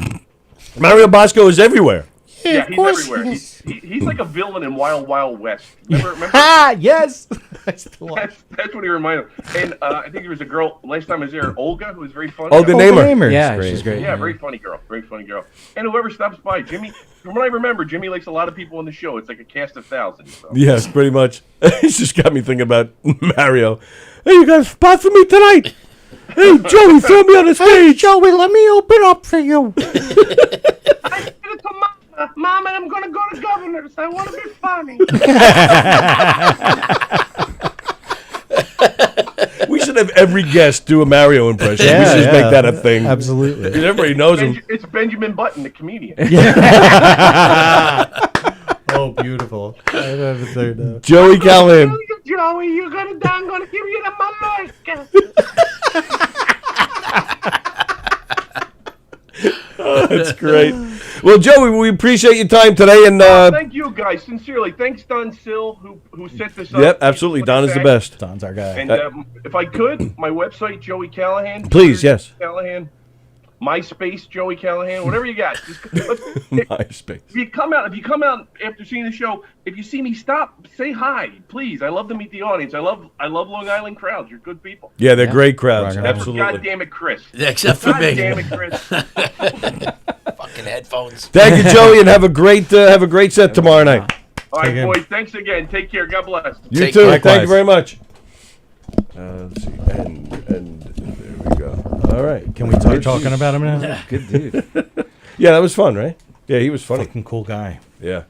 Mario Bosco is everywhere. Yeah, he's everywhere. He's like a villain in Wild Wild West. Remember? Yes. That's what he reminded me. And I think there was a girl last time I was there, Olga, who was very funny. Olga Namer. Yeah, she's great. Yeah, very funny girl. Very funny girl. And whoever stops by, Jimmy. From what I remember, Jimmy likes a lot of people on the show. It's like a cast of thousands. So. Yes, pretty much. It's just got me thinking about Mario. Hey, you got a spot for me tonight? Hey, Joey, throw me on the stage. Hey, Joey, let me open up for you. I said it to Mama, I'm going to go to Governor's. I want to be funny. We should have every guest do a Mario impression. We should just make that a thing. Absolutely. Because everybody knows him. It's Benjamin Button, the comedian. Oh, beautiful. Joey Callahan. Joey, you're going to die. I'm going to give you the Malaika. Oh, that's great. Well, Joey, we appreciate your time today, and thank you guys, sincerely. Thanks, Don Sill, who set this up. Yep, absolutely. Don is the best. Don's our guy. And if I could, my website, Joey Callahan. Please, yes. Callahan. MySpace, Joey Callahan. Whatever you got. MySpace. If you come out after seeing the show, if you see me, stop, say hi, please. I love to meet the audience. I love Long Island crowds. You're good people. Yeah, they're great crowds. Except Absolutely. God damn it, Chris. Except for me. God damn it, Chris. Fucking headphones. Thank you, Joey, and have a great set tomorrow night. All right, boys. Thanks again. Take care. God bless. You too. Thank you very much. Let's see. And there we go. All right. Can we start talking about him now? Good dude. Yeah, that was fun, right? Yeah, he was funny. Fucking cool guy. Yeah.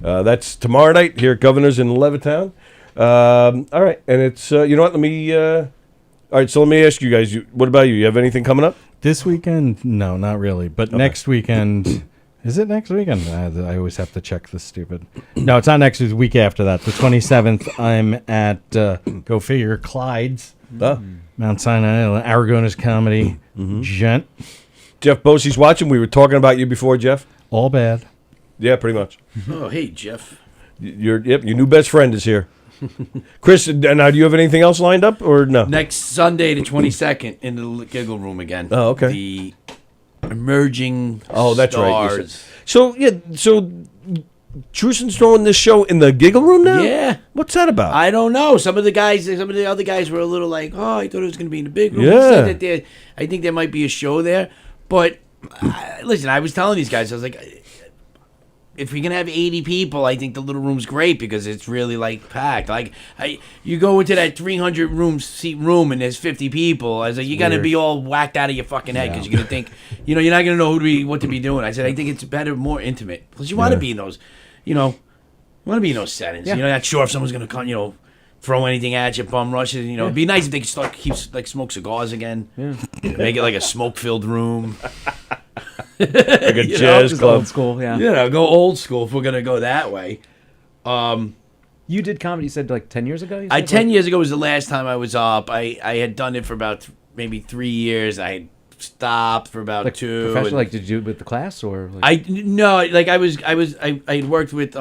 That's tomorrow night here at Governor's in Levittown. All right. And it's, you know what? All right, so let me ask you guys, what about you? You have anything coming up? This weekend? No, not really. But next weekend... Is it next weekend? I always have to check this stupid. No, it's not next week. The week after that. The 27th, I'm at, go figure, Clyde's. Mount Sinai, Aragona's Comedy Gent. Jeff Bosey's watching. We were talking about you before, Jeff. All bad. Yeah, pretty much. Oh, hey, Jeff. Your new best friend is here. Chris, now do you have anything else lined up or no? Next Sunday, the 22nd, in the Giggle Room again. Oh, okay. The emerging that's stars. Right. So Truson's throwing this show in the Giggle Room now? Yeah. What's that about? I don't know. Some of the other guys were a little like, oh, I thought it was going to be in the big room. Yeah. He said I think there might be a show there. But listen, I was telling these guys, I was like, if we can have 80 people, I think the little room's great because it's really like packed. Like you go into that 300 seat room and there's 50 people. I was like, you're gonna be all whacked out of your fucking head because you're gonna think, you're not gonna know what to be doing. I said, I think it's better, more intimate because you want to be in those, settings. Yeah. You're not sure if someone's gonna come, throw anything at you, bum rushes. It'd be nice if they could keep smoke cigars again. Yeah. Make it like a smoke-filled room. Like a jazz club. Old school, yeah. Go old school if we're gonna go that way. You did comedy, you said, like 10 years ago? 10 years ago was the last time I was up. I had done it for about maybe 3 years. I had stopped for about like 2. Professional, like, did you do it with the class or? Like? I had worked with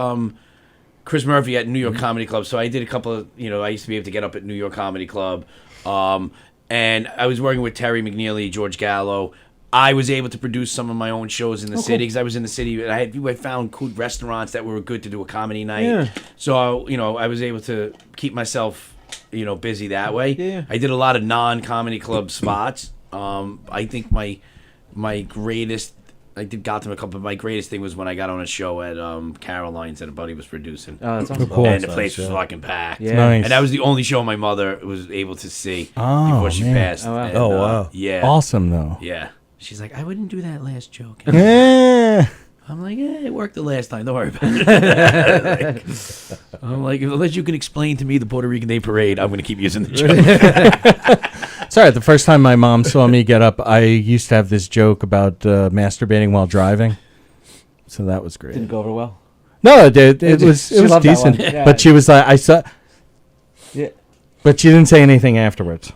Chris Murphy at New York Comedy Club, so I did a couple of, I used to be able to get up at New York Comedy Club, and I was working with Terry McNeely, George Gallo. I was able to produce some of my own shows in the city because I was in the city. And I found good restaurants that were good to do a comedy night. Yeah. So, I was able to keep myself, busy that way. Yeah. I did a lot of non-comedy club spots. I think my greatest, I did Gotham a couple, but my greatest thing was when I got on a show at Caroline's that a buddy was producing. Oh, that's awesome. Cool. And the place was fucking packed. Yeah. Nice. And that was the only show my mother was able to see Oh, before she man. passed. Oh, wow. And, wow. Yeah. Awesome, though. Yeah. She's like, I wouldn't do that last joke. Yeah. I'm like, it worked the last time. Don't worry about it. I'm like, unless you can explain to me the Puerto Rican Day Parade, I'm going to keep using the joke. Sorry, the first time my mom saw me get up, I used to have this joke about masturbating while driving. So that was great. Didn't go over well. No, it was She loved that decent. one. Yeah. But she was like, I saw. Yeah. But she didn't say anything afterwards.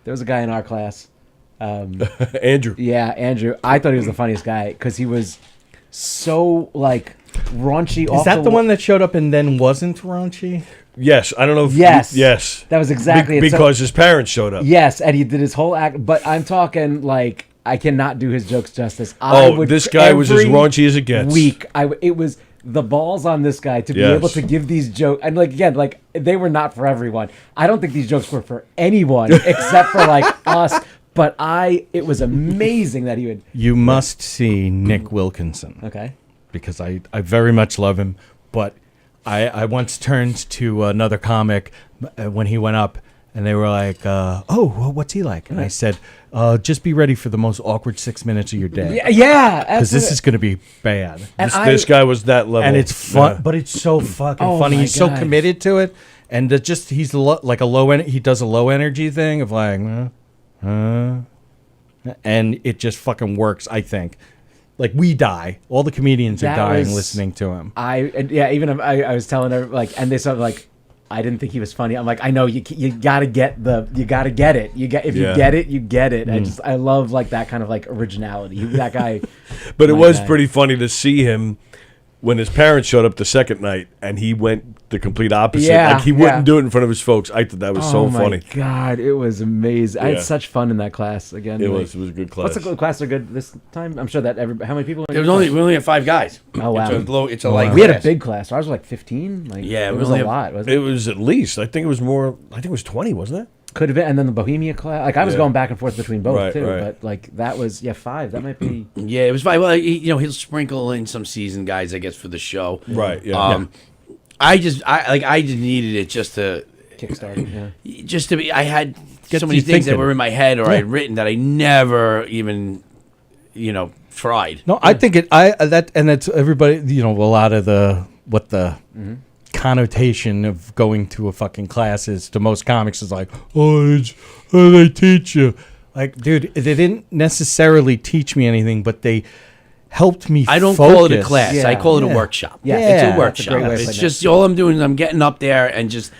There was a guy in our class. Andrew. Yeah, Andrew. I thought he was the funniest guy because he was so like raunchy. Is that the one that showed up and then wasn't raunchy? Yes, I don't know. Yes, that was exactly it. Because his parents showed up. Yes, and he did his whole act. But I'm talking like I cannot do his jokes justice. This guy was as raunchy as it gets. Week, it was the balls on this guy to be Yes. able to give these jokes, and like again, like they were not for everyone. I don't think these jokes were for anyone except for like us. But it was amazing that he would. You must see Nick Wilkinson. Okay. Because I very much love him, but I once turned to another comic when he went up, and they were like, "Oh, well, what's he like?" And I said, "Just be ready for the most awkward 6 minutes of your day." Yeah, because this is going to be bad. This guy was that level, and it's fun, Yeah. but it's so fucking Oh funny. my He's so God. committed to it, and he's like a low he does a low energy thing of like, and it just fucking works. I think. Like we die, all the comedians are That dying was- listening to him. Even I was telling her like, and they said like, I didn't think he was funny. I'm like, I know you gotta get it. If you get it, you get it. I love like that kind of like originality. That guy. But it my was guy. pretty funny to see him when his parents showed up the second night, and he went the complete opposite. Yeah, Like he wouldn't do it in front of his folks. I thought that was so funny. Oh my God, it was amazing. I Yeah. had such fun in that class again. It like- was a good class. What's the class are good this time? I'm sure that how many people? We only had 5 guys. Oh wow, It's a light We had a class. big class. Ours was like 15. Like Yeah, it we was only a have- lot. Wasn't It was at least. I think it was more. I think it was 20, wasn't it? Could have been, and then the Bohemia class. Like I was Yeah. going back and forth between both Right, too. right. But like that was 5. That might be. Yeah, it was fine. Well, he'll sprinkle in some seasoned guys, I guess, for the show. Right, yeah. I just needed it just to kickstart. Yeah. Just to be. I had Get so many you things that thinking. were in my head or Yeah. I had written that I never even, tried. No, I think that's everybody. A lot of the connotation of going to a fucking class is to most comics is like, they teach you. Like, dude, they didn't necessarily teach me anything, but they helped me. I don't focus. call it a class. I call it a workshop. Yeah. It's Yeah, a that's a workshop. great way of It's putting just all I'm doing is I'm getting up there and just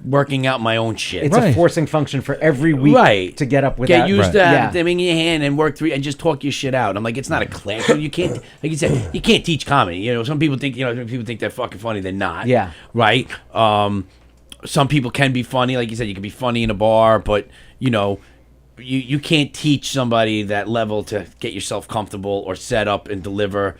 working out my own shit. It's a forcing function for every week to get up with Get that. used to Yeah. having them in your hand and work through and just talk your shit out. I'm like, it's not a class. You can't, like you said, you can't teach comedy. Some people think, people think they're fucking funny. They're not. Yeah. Right. Some people can be funny. Like you said, you can be funny in a bar, but you can't teach somebody that level to get yourself comfortable or set up and deliver.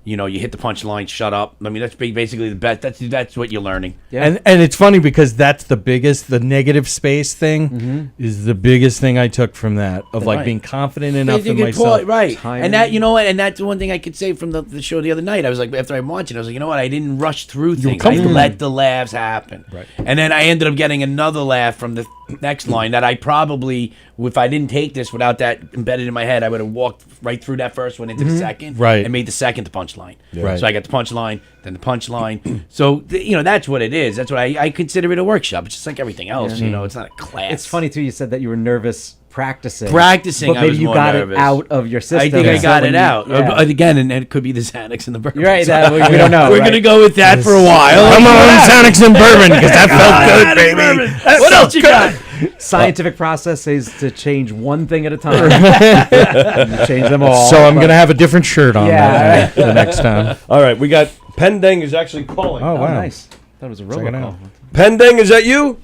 You hit the punchline, shut up. I mean, that's basically the best. That's what you're learning. Yeah. And it's funny because that's the negative space thing is the biggest thing I took from that of like Right. being confident enough You in can myself. talk- right. And that, and that's the one thing I could say from the show the other night. I was like, after I'm watching, I was like, you know what? I didn't rush through things. I comfortable. let the laughs happen. Right. And then I ended up getting another laugh from the next line that I probably, if I didn't take this without that embedded in my head, I would have walked right through that first one into the second. Right. And made the second the punchline. Yeah. Right. So I got the punchline, then the punchline. So, that's what it is. That's what I consider it a workshop. It's just like everything else. Yeah. It's not a class. It's funny too. You said that you were nervous practicing. Practicing, but I maybe was you more got nervous. it out of your system. I think I So got when it you- out. yeah. Again, and it could be the Xanax and the bourbon. You're right, So we don't know, We're right? going to go with that for a while. Come on, Xanax and bourbon, because that felt good, baby. That What felt else you good. got? Scientific process is to change one thing at a time. You change them all. So I'm but- going to have a different shirt on Yeah. the next time. All right, we got Pendang is actually calling. Oh, Oh, wow. nice. That was a Check it robocall. out. Pendang, is that you?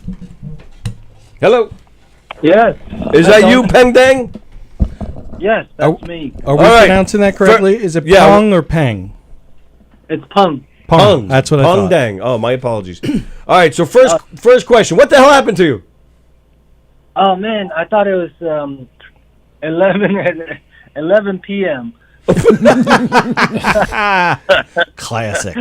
Hello. Yes. Is that you, Pendang? Yes, that's me. Are we All right. pronouncing that correctly? Is it Yeah. Pong or Peng? It's Pung. Pong. That's what I thought. Pendang. Oh, my apologies. All right, so first question. What the hell happened to you? Oh man, I thought it was 11 p.m. Classic.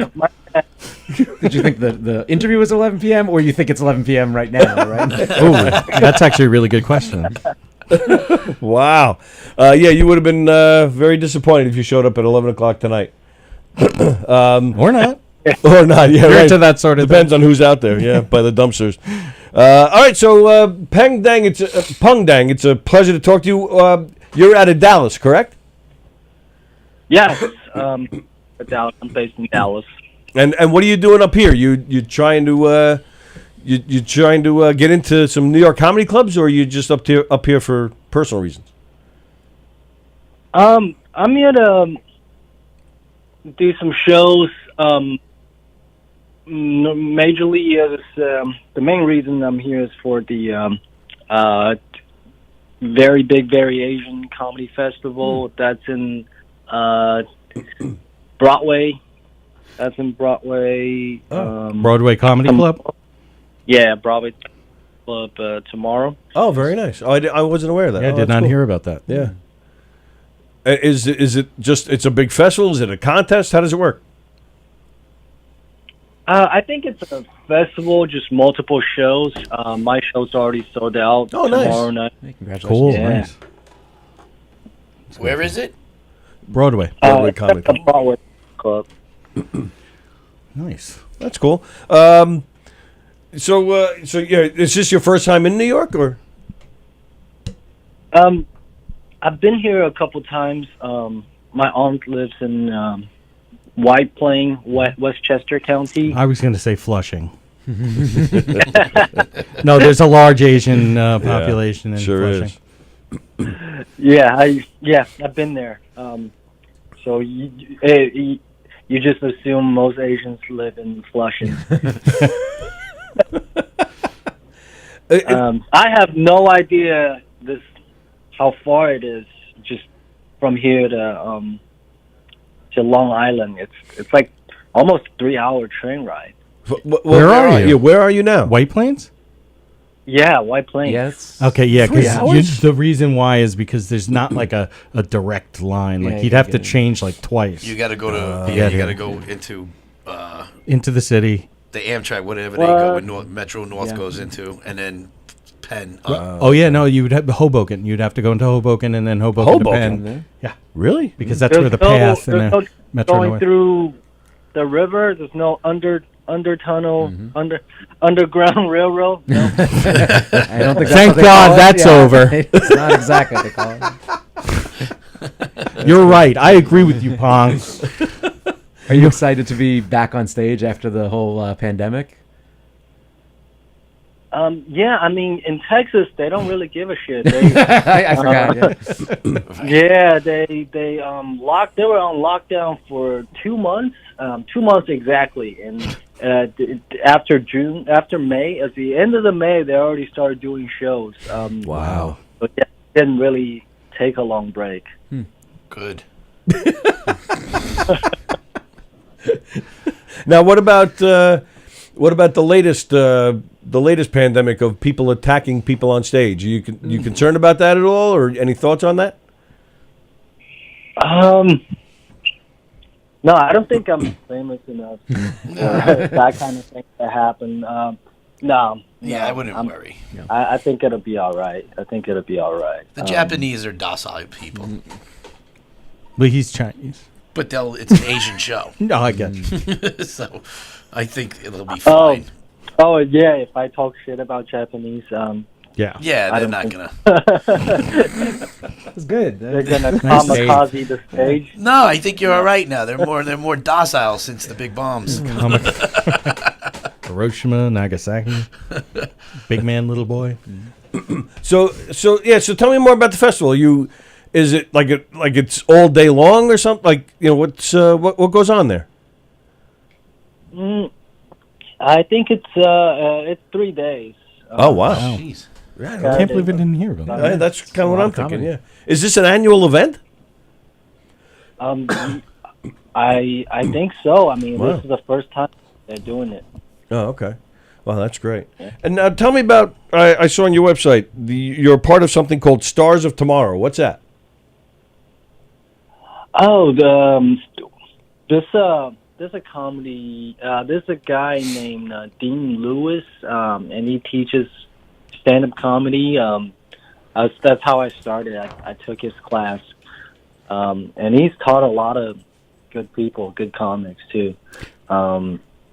Did you think the interview was 11 p.m. or you think it's 11 p.m. right now, right? Oh, that's actually a really good question. Wow. Yeah, you would have been very disappointed if you showed up at 11 o'clock tonight. Or not. Or not, yeah, You're right. into that sort of Depends on who's out there, yeah, by the dumpsters. All right, so Peng Dang, Pung Dang, it's a pleasure to talk to you. You're out of Dallas, correct? Yes, Dallas. I'm based in Dallas. And what are you doing up here? You trying to you trying to get into some New York comedy clubs, or are you just up here for personal reasons? I'm here to do some shows. Majorly, the main reason I'm here is for the very big Variation Comedy Festival that's in Broadway. That's in Broadway. Broadway Comedy Club? Yeah, Broadway Club tomorrow. Oh, very nice. Oh, I wasn't aware of that. Yeah, I Oh, did that's not cool. hear about that. Yeah. Is it just, it's a big festival? Is it a contest? How does it work? I think it's a festival, just multiple shows. My show's already sold out tomorrow night. Congratulations. Cool, Yeah. nice. Where is it? Broadway. Broadway Comedy Club. Broadway Club. Nice. That's cool. So yeah, is this your first time in New York, or? I've been here a couple times. My aunt lives in White Plain, Westchester County. I was going to say Flushing. No, there's a large Asian population in Flushing. Yeah, I've been there. So you just assume most Asians live in Flushing. I have no idea how far it is just from here to Long Island. It's like almost a 3-hour train ride. Where are you? Where are you now? White Plains? Yeah, White Plains. Yes. Okay, yeah, 3 hours? because the reason why is because there's not like a direct line. Like Yeah, you'd you have to get it. change like twice. You got to go to yeah, you got to yeah. go into the city. the Amtrak, whatever they go with Metro North goes into, and then Penn. Oh yeah, no, you would have Hoboken. You'd have to go into Hoboken and then Hoboken to Penn. Yeah, really? Because that's where the path and the Metro going North. through the river. There's no under tunnel, underground railroad. No. I don't think Thank God that's over. It's not exactly what they call it. You're right. I agree with you, Pong. Are you excited to be back on stage after the whole pandemic? Yeah, I mean, in Texas, they don't really give a shit. I forgot. Yeah, they were on lockdown for 2 months, 2 months exactly, and after May, at the end of the May, they already started doing shows. Wow. But yeah, didn't really take a long break. Good. Now, what about the latest pandemic of people attacking people on stage? You concerned about that at all, or any thoughts on that? No, I don't think I'm famous enough for that kind of thing to happen. No. Yeah, I wouldn't worry. I think it'll be all right. The Japanese are docile people. But he's Chinese. But it's an Asian show. No, I get you. So I think it'll be fine. Oh, yeah, if I talk shit about Japanese, yeah, they're not gonna. It's good. They're gonna kamikaze the stage. No, I think you're all right now. They're more docile since the big bombs. Hiroshima, Nagasaki, big man, little boy. So tell me more about the festival. Is it like it's all day long or something? Like, what's what goes on there? I think it's 3 days. Oh wow! Jeez. I can't believe I didn't hear about that. That's kind of what I'm thinking. Yeah, is this an annual event? I think so. I mean, This is the first time they're doing it. Oh, okay. Well, that's great. Yeah. And now tell me about. I saw on your website you're part of something called Stars of Tomorrow. What's that? Oh, there's a comedy. There's a guy named Dean Lewis, and he teaches stand-up comedy. That's how I started. I took his class, and he's taught a lot of good people, good comics too.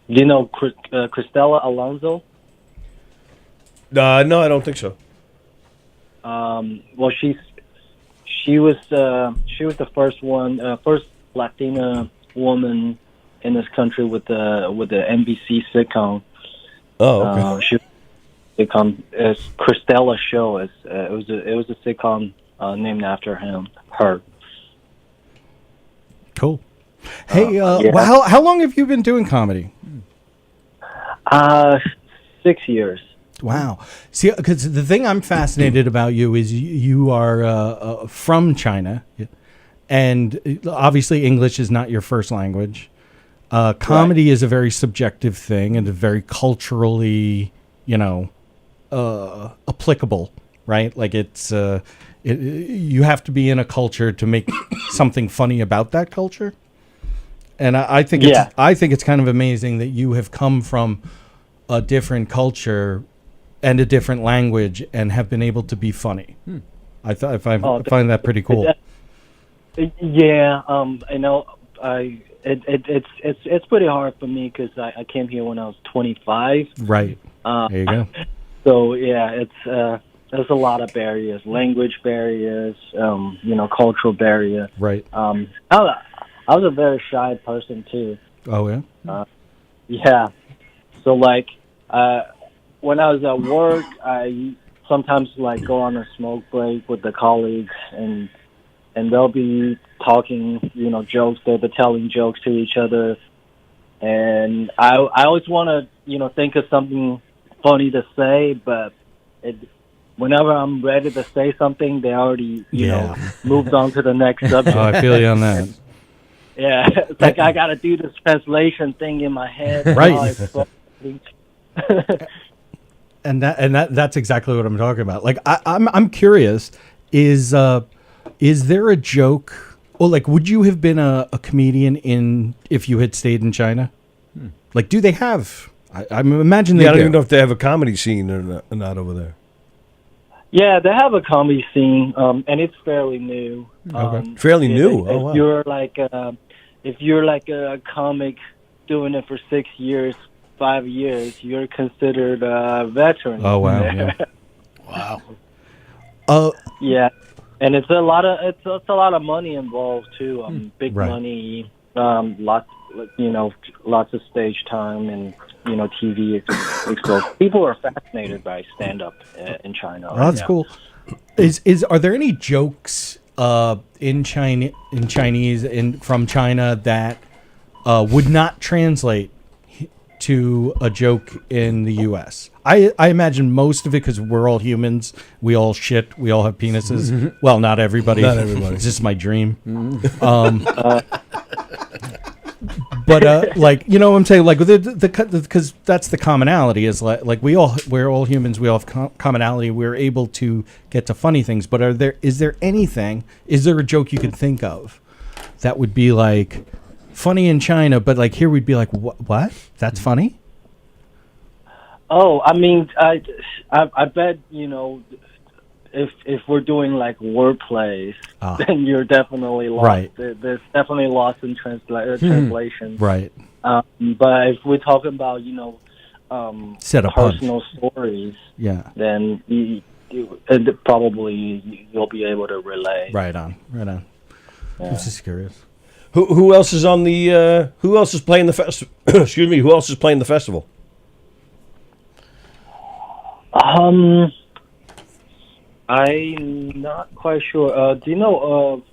You know Cristela Alonso? No, I don't think so. Well, she was the first Latina woman in this country with the NBC sitcom. Oh, okay. Sitcom. It's Cristela's show. It was a sitcom named after her. Cool. Hey, well, how long have you been doing comedy? 6 years. Wow. See, because the thing I'm fascinated about you is you are from China, and obviously English is not your first language. Comedy is a very subjective thing and a very culturally, applicable, right? Like you have to be in a culture to make something funny about that culture. And I think it's kind of amazing that you have come from a different culture and a different language and have been able to be funny. I find that pretty cool. Yeah, it's pretty hard for me because I came here when I was 25. Right. There you go. So yeah, there's a lot of barriers, language barriers, cultural barriers. Right. I was a very shy person too. Oh yeah. Yeah. So like, when I was at work, I sometimes go on a smoke break with the colleagues, and they'll be talking, jokes. They'll be telling jokes to each other, and I always want to, think of something funny to say, but whenever I'm ready to say something, they already, moved on to the next subject. Oh, I feel you on that. Yeah, it's like I got to do this translation thing in my head. Right. And that's exactly what I'm talking about. Like I'm curious, is there a joke, or would you have been a comedian if you had stayed in China? Like, do they have? I imagine they I don't do. even know if they have a comedy scene or not over there. Yeah, they have a comedy scene, and it's fairly new. Okay. Fairly new. If you're like a comic doing it for 6 years, 5 years, you're considered a veteran. Oh wow! Yeah. Wow. Yeah, and it's a lot of money involved too. Big Right. money, lots of stage time, and TV exposure. People are fascinated by stand up in China. Oh, that's cool. Are there any jokes in Chinese from China that would not translate to a joke in the U.S.? I imagine most of it, because we're all humans. We all shit. We all have penises. Well, not everybody. Not everybody. It's just my dream. But what I'm saying, because that's the commonality, is we're all humans. We all have commonality. We're able to get to funny things. But is there a joke you could think of that would be funny in China, but here we'd be like, what? That's funny? Oh, I mean, I bet if we're doing word plays, then you're definitely lost. Right. There's definitely lost in translation. Right. But if we're talking about Set a personal stories, then probably you'll be able to relate. Right on. Yeah. I'm just curious. Who else is on the? Who else is playing the festival? Excuse me. Who else is playing the festival? I'm not quite sure. Do you know?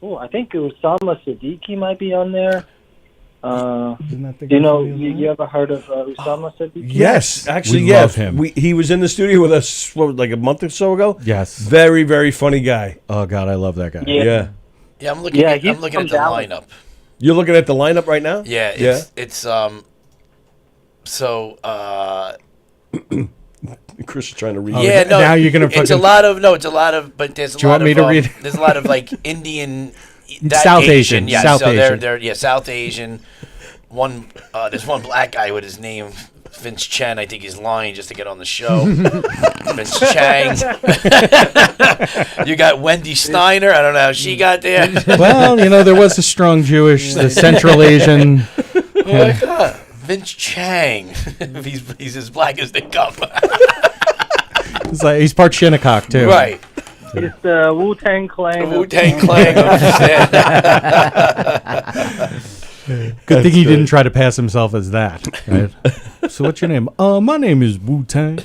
I think Usama Siddiqui might be on there. Do you know? You ever heard of Usama Siddiqui? Yes, actually, we love him. He was in the studio with us a month or so ago. Yes, very, very funny guy. Oh God, I love that guy. Yeah. Yeah, I'm looking at the lineup. You're looking at the lineup right now? Yeah, it's Chris is trying to read. Yeah, no. Now you're gonna. It's a lot of. But there's a Do you lot want me of. to read? There's a lot of Indian. South Asian. Yeah, South so Asian. they're South Asian. There's one black guy with his name Vince Chen. I think he's lying just to get on the show. Vince Chang. You got Wendy Steiner. I don't know how she got there. Well, there was a strong Jewish, the Central Asian. Vince Chang. He's as black as they come. He's part Shinnecock too. Right. It's the Wu-Tang Clan. The Wu-Tang Clan. Good thing he didn't try to pass himself as that. Right? So what's your name? My name is Wu-Tang.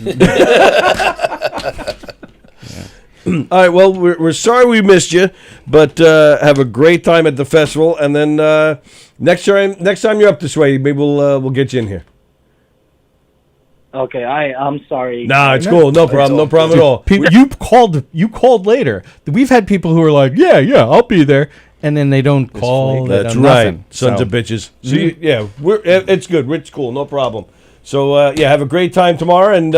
All right, well, we're sorry we missed you, but have a great time at the festival, and then next time you're up this way, maybe we'll get you in here. Okay, I'm sorry. Nah, it's cool. No problem at all. You called later. We've had people who are like, yeah, I'll be there, and then they don't call. They That's don't right, nothing. sons So- of bitches. So it's good. It's cool, no problem. So have a great time tomorrow, and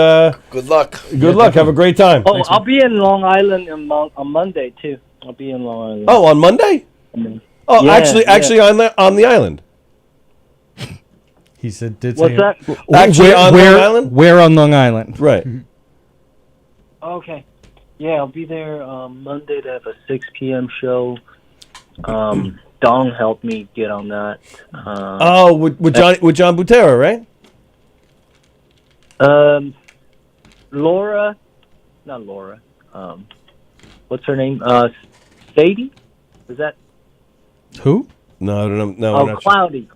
good luck. Good luck. Have a great time. Oh, I'll be in Long Island on Monday too. I'll be in Long Island. Oh, on Monday? Oh, Yeah, actually on the island. He said, "Did What's say that? Actually on Long Island? Where on Long Island? Right. Okay. Yeah, I'll be there Monday to have a 6 p.m. show. Dong helped me get on that. With John Butera, right? Laura, not Laura. What's her name? Sadie? Is that? Who? No, I don't know. Oh, we're not Cloudy.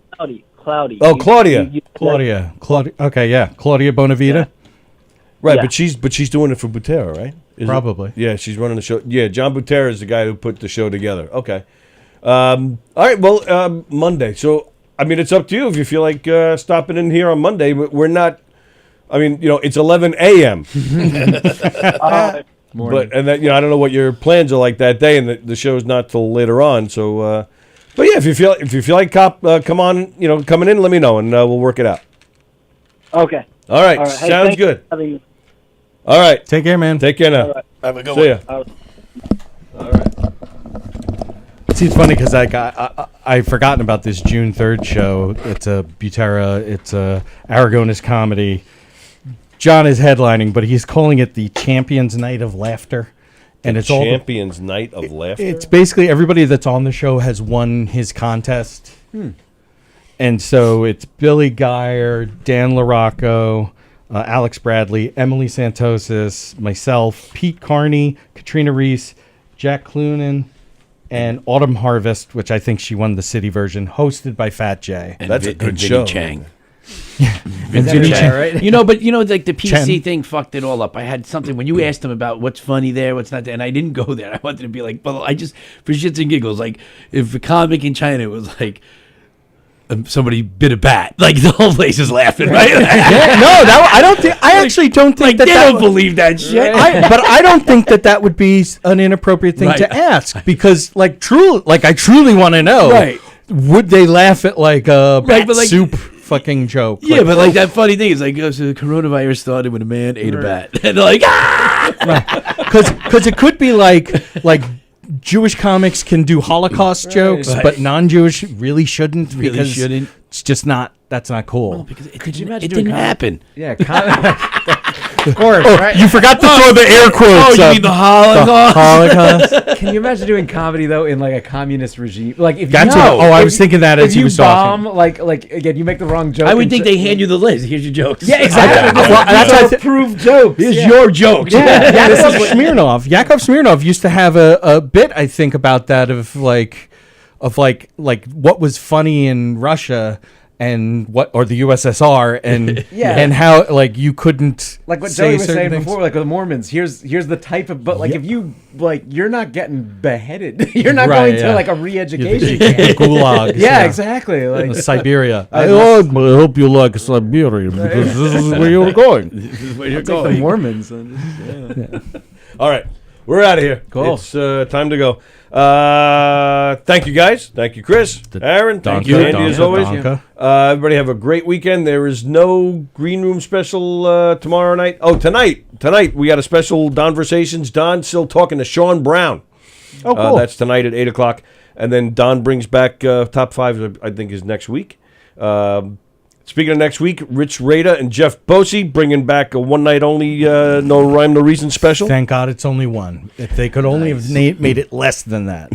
Oh, Claudia. Claudia. Okay, yeah. Claudia Bonavita. Right, Yeah. but she's doing it for Butera, right? Is it? Probably. Yeah, she's running the show. Yeah, John Butera is the guy who put the show together. Okay. All right. Well, Monday. So I mean, it's up to you if you feel like stopping in here on Monday. We're not. I mean, it's 11 a.m. But and that I don't know what your plans are like that day, and the show's not till later on. So, but yeah, if you feel like come on, coming in, let me know, and we'll work it out. Okay. All right. Hey, Sounds thanks good. for having me. All right. Take care, man. Take care now. All right. Have a good See ya. All right. See, it's funny because I've forgotten about this June 3rd show. It's a Butera. It's a Aragonés comedy. John is headlining, but he's calling it the Champions Night of Laughter. And it's all Champions Night of Laughter. It's basically everybody that's on the show has won his contest. And so it's Billy Geyer, Dan LaRocco, Alex Bradley, Emily Santosis, myself, Pete Carney, Katrina Reese, Jack Clunan, and Autumn Harvest, which I think she won the city version, hosted by Fat Jay. And That's a good show. Chang. And Vinny Chang. right? Like the PC Chen. thing fucked it all up. I had something when you asked him about what's funny there, what's not there, and I didn't go there. I wanted to be like, well, I just for shits and giggles, like if a comic in China was like somebody bit a bat, like the whole place is laughing, right? I actually don't think they that don't believe that shit. but I don't think that would be an inappropriate thing Right. to ask because, I truly want to know, Right. would they laugh at like a bat but like- soup fucking joke? Yeah, but like that funny thing is like, so the coronavirus started when a man ate a bat, and they're like, because it could be like Jewish comics can do Holocaust jokes, Right. but non-Jewish really shouldn't Really because shouldn't. it's just not. That's not cool. Could you imagine It doing didn't happen? Yeah, of course, right? You forgot to throw the air quotes. you up. mean the Holocaust? Holocaust. Can you imagine doing comedy though in like a communist regime? Like if That's you, what- I if was you- thinking that if as he you was bomb, talking. like again, you make the wrong joke. I would and think so- they hand you the list. Here's your jokes. Yeah, exactly. Well, that's why I approved jokes. Here's yeah. your jokes. Yeah, Yakov Smirnov used to have a bit, I think, about that of like what was funny in Russia and or the USSR and Yeah. and how like you couldn't Like what say Joey was certain saying things. before, like with the Mormons. Here's the type of, but like if you you're not getting beheaded, you're not Right, going yeah. to like a re-education The camp. gulags, Yeah, yeah. exactly. Like Siberia. I hope you like Siberia because this is where you're going. This is where you're It's like going. the Mormons. All right, we're out of here. Cool. It's time to go. Thank you guys. Thank you, Chris. Aaron. Thank you, Andy, as always. Everybody have a great weekend. There is no green room special tomorrow night. Oh, tonight we got a special Donversations. Don's still talking to Sean Brown. Oh, cool. That's tonight at 8:00, and then Don brings back top five. I think is next week. Speaking of next week, Rich Rada and Jeff Bosey bringing back a one night only No Rhyme No Reason special. Thank God it's only one. If they could only have made it less than that,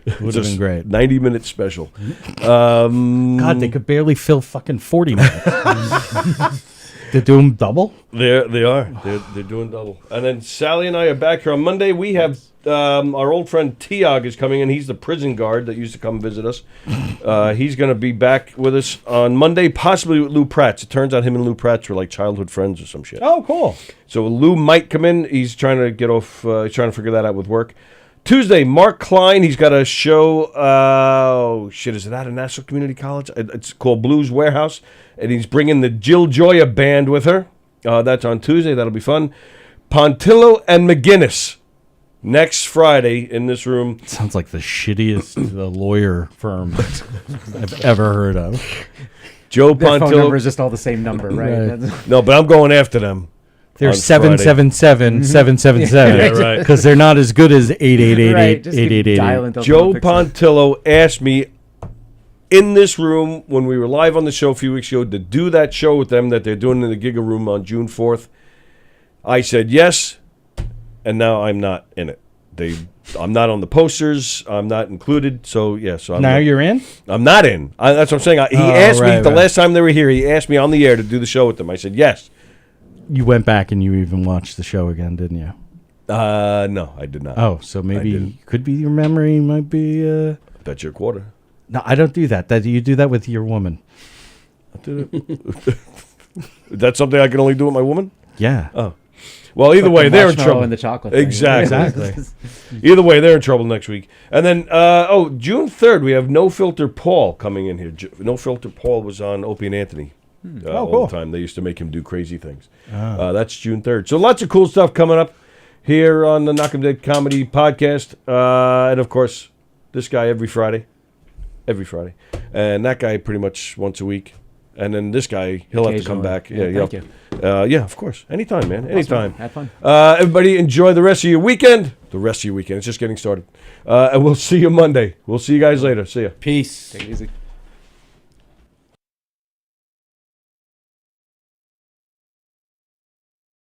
it would have been great. 90-minute special. God, they could barely fill fucking 40 minutes. They're doing double? They are. They're doing double. And then Sallie and I are back here on Monday. We have our old friend Tiag is coming in. He's the prison guard that used to come visit us. He's going to be back with us on Monday, possibly with Lou Pratz. It turns out him and Lou Pratz were like childhood friends or some shit. Oh, cool. So Lou might come in. He's trying to get off. He's trying to figure that out with work. Tuesday, Mark Klein. He's got a show. Is it out of Nassau Community College? It's called Blues Warehouse, and he's bringing the Jill Joya band with her. That's on Tuesday. That'll be fun. Pontillo and McGinnis. next Friday in this room. Sounds like the shittiest lawyer firm I've ever heard of. Joe Their phone Pontillo. number is just all the same number, right? No, but I'm going after them. They're on 777-777. Yeah, right. Because they're not as good as 8888. Right, just keep dialing until Joe someone picks up. Pontillo asked me in this room when we were live on the show a few weeks ago to do that show with them that they're doing in the Giga Room on June 4th. I said yes, and now I'm not in it. I'm not on the posters. I'm not included. So yeah. So Now you're in? I'm not in. That's what I'm saying. He asked me the last time they were here. He asked me on the air to do the show with them. I said yes. You went back and you even watched the show again, didn't you? No, I did not. Oh, so maybe could be your memory might be. That's your quarter. No, I don't do that. You do that with your woman. That's something I can only do with my woman? Yeah. Oh. Well, either way, the they're in marshmallow trouble. and the chocolate thing. Exactly. Either way, they're in trouble next week. And then, June 3rd, we have No Filter Paul coming in here. No Filter Paul was on Opie and Anthony all the time. They used to make him do crazy things. That's June 3rd. So lots of cool stuff coming up here on the Knockem Dead Comedy Podcast. And, of course, this guy every Friday. And that guy pretty much once a week. And then this guy, he'll have to come back. Thank you. Yeah, of course. Anytime, man. Anytime. Have fun. Everybody enjoy the rest of your weekend. It's just getting started. And we'll see you Monday. We'll see you guys later. See ya. Peace. Take it easy.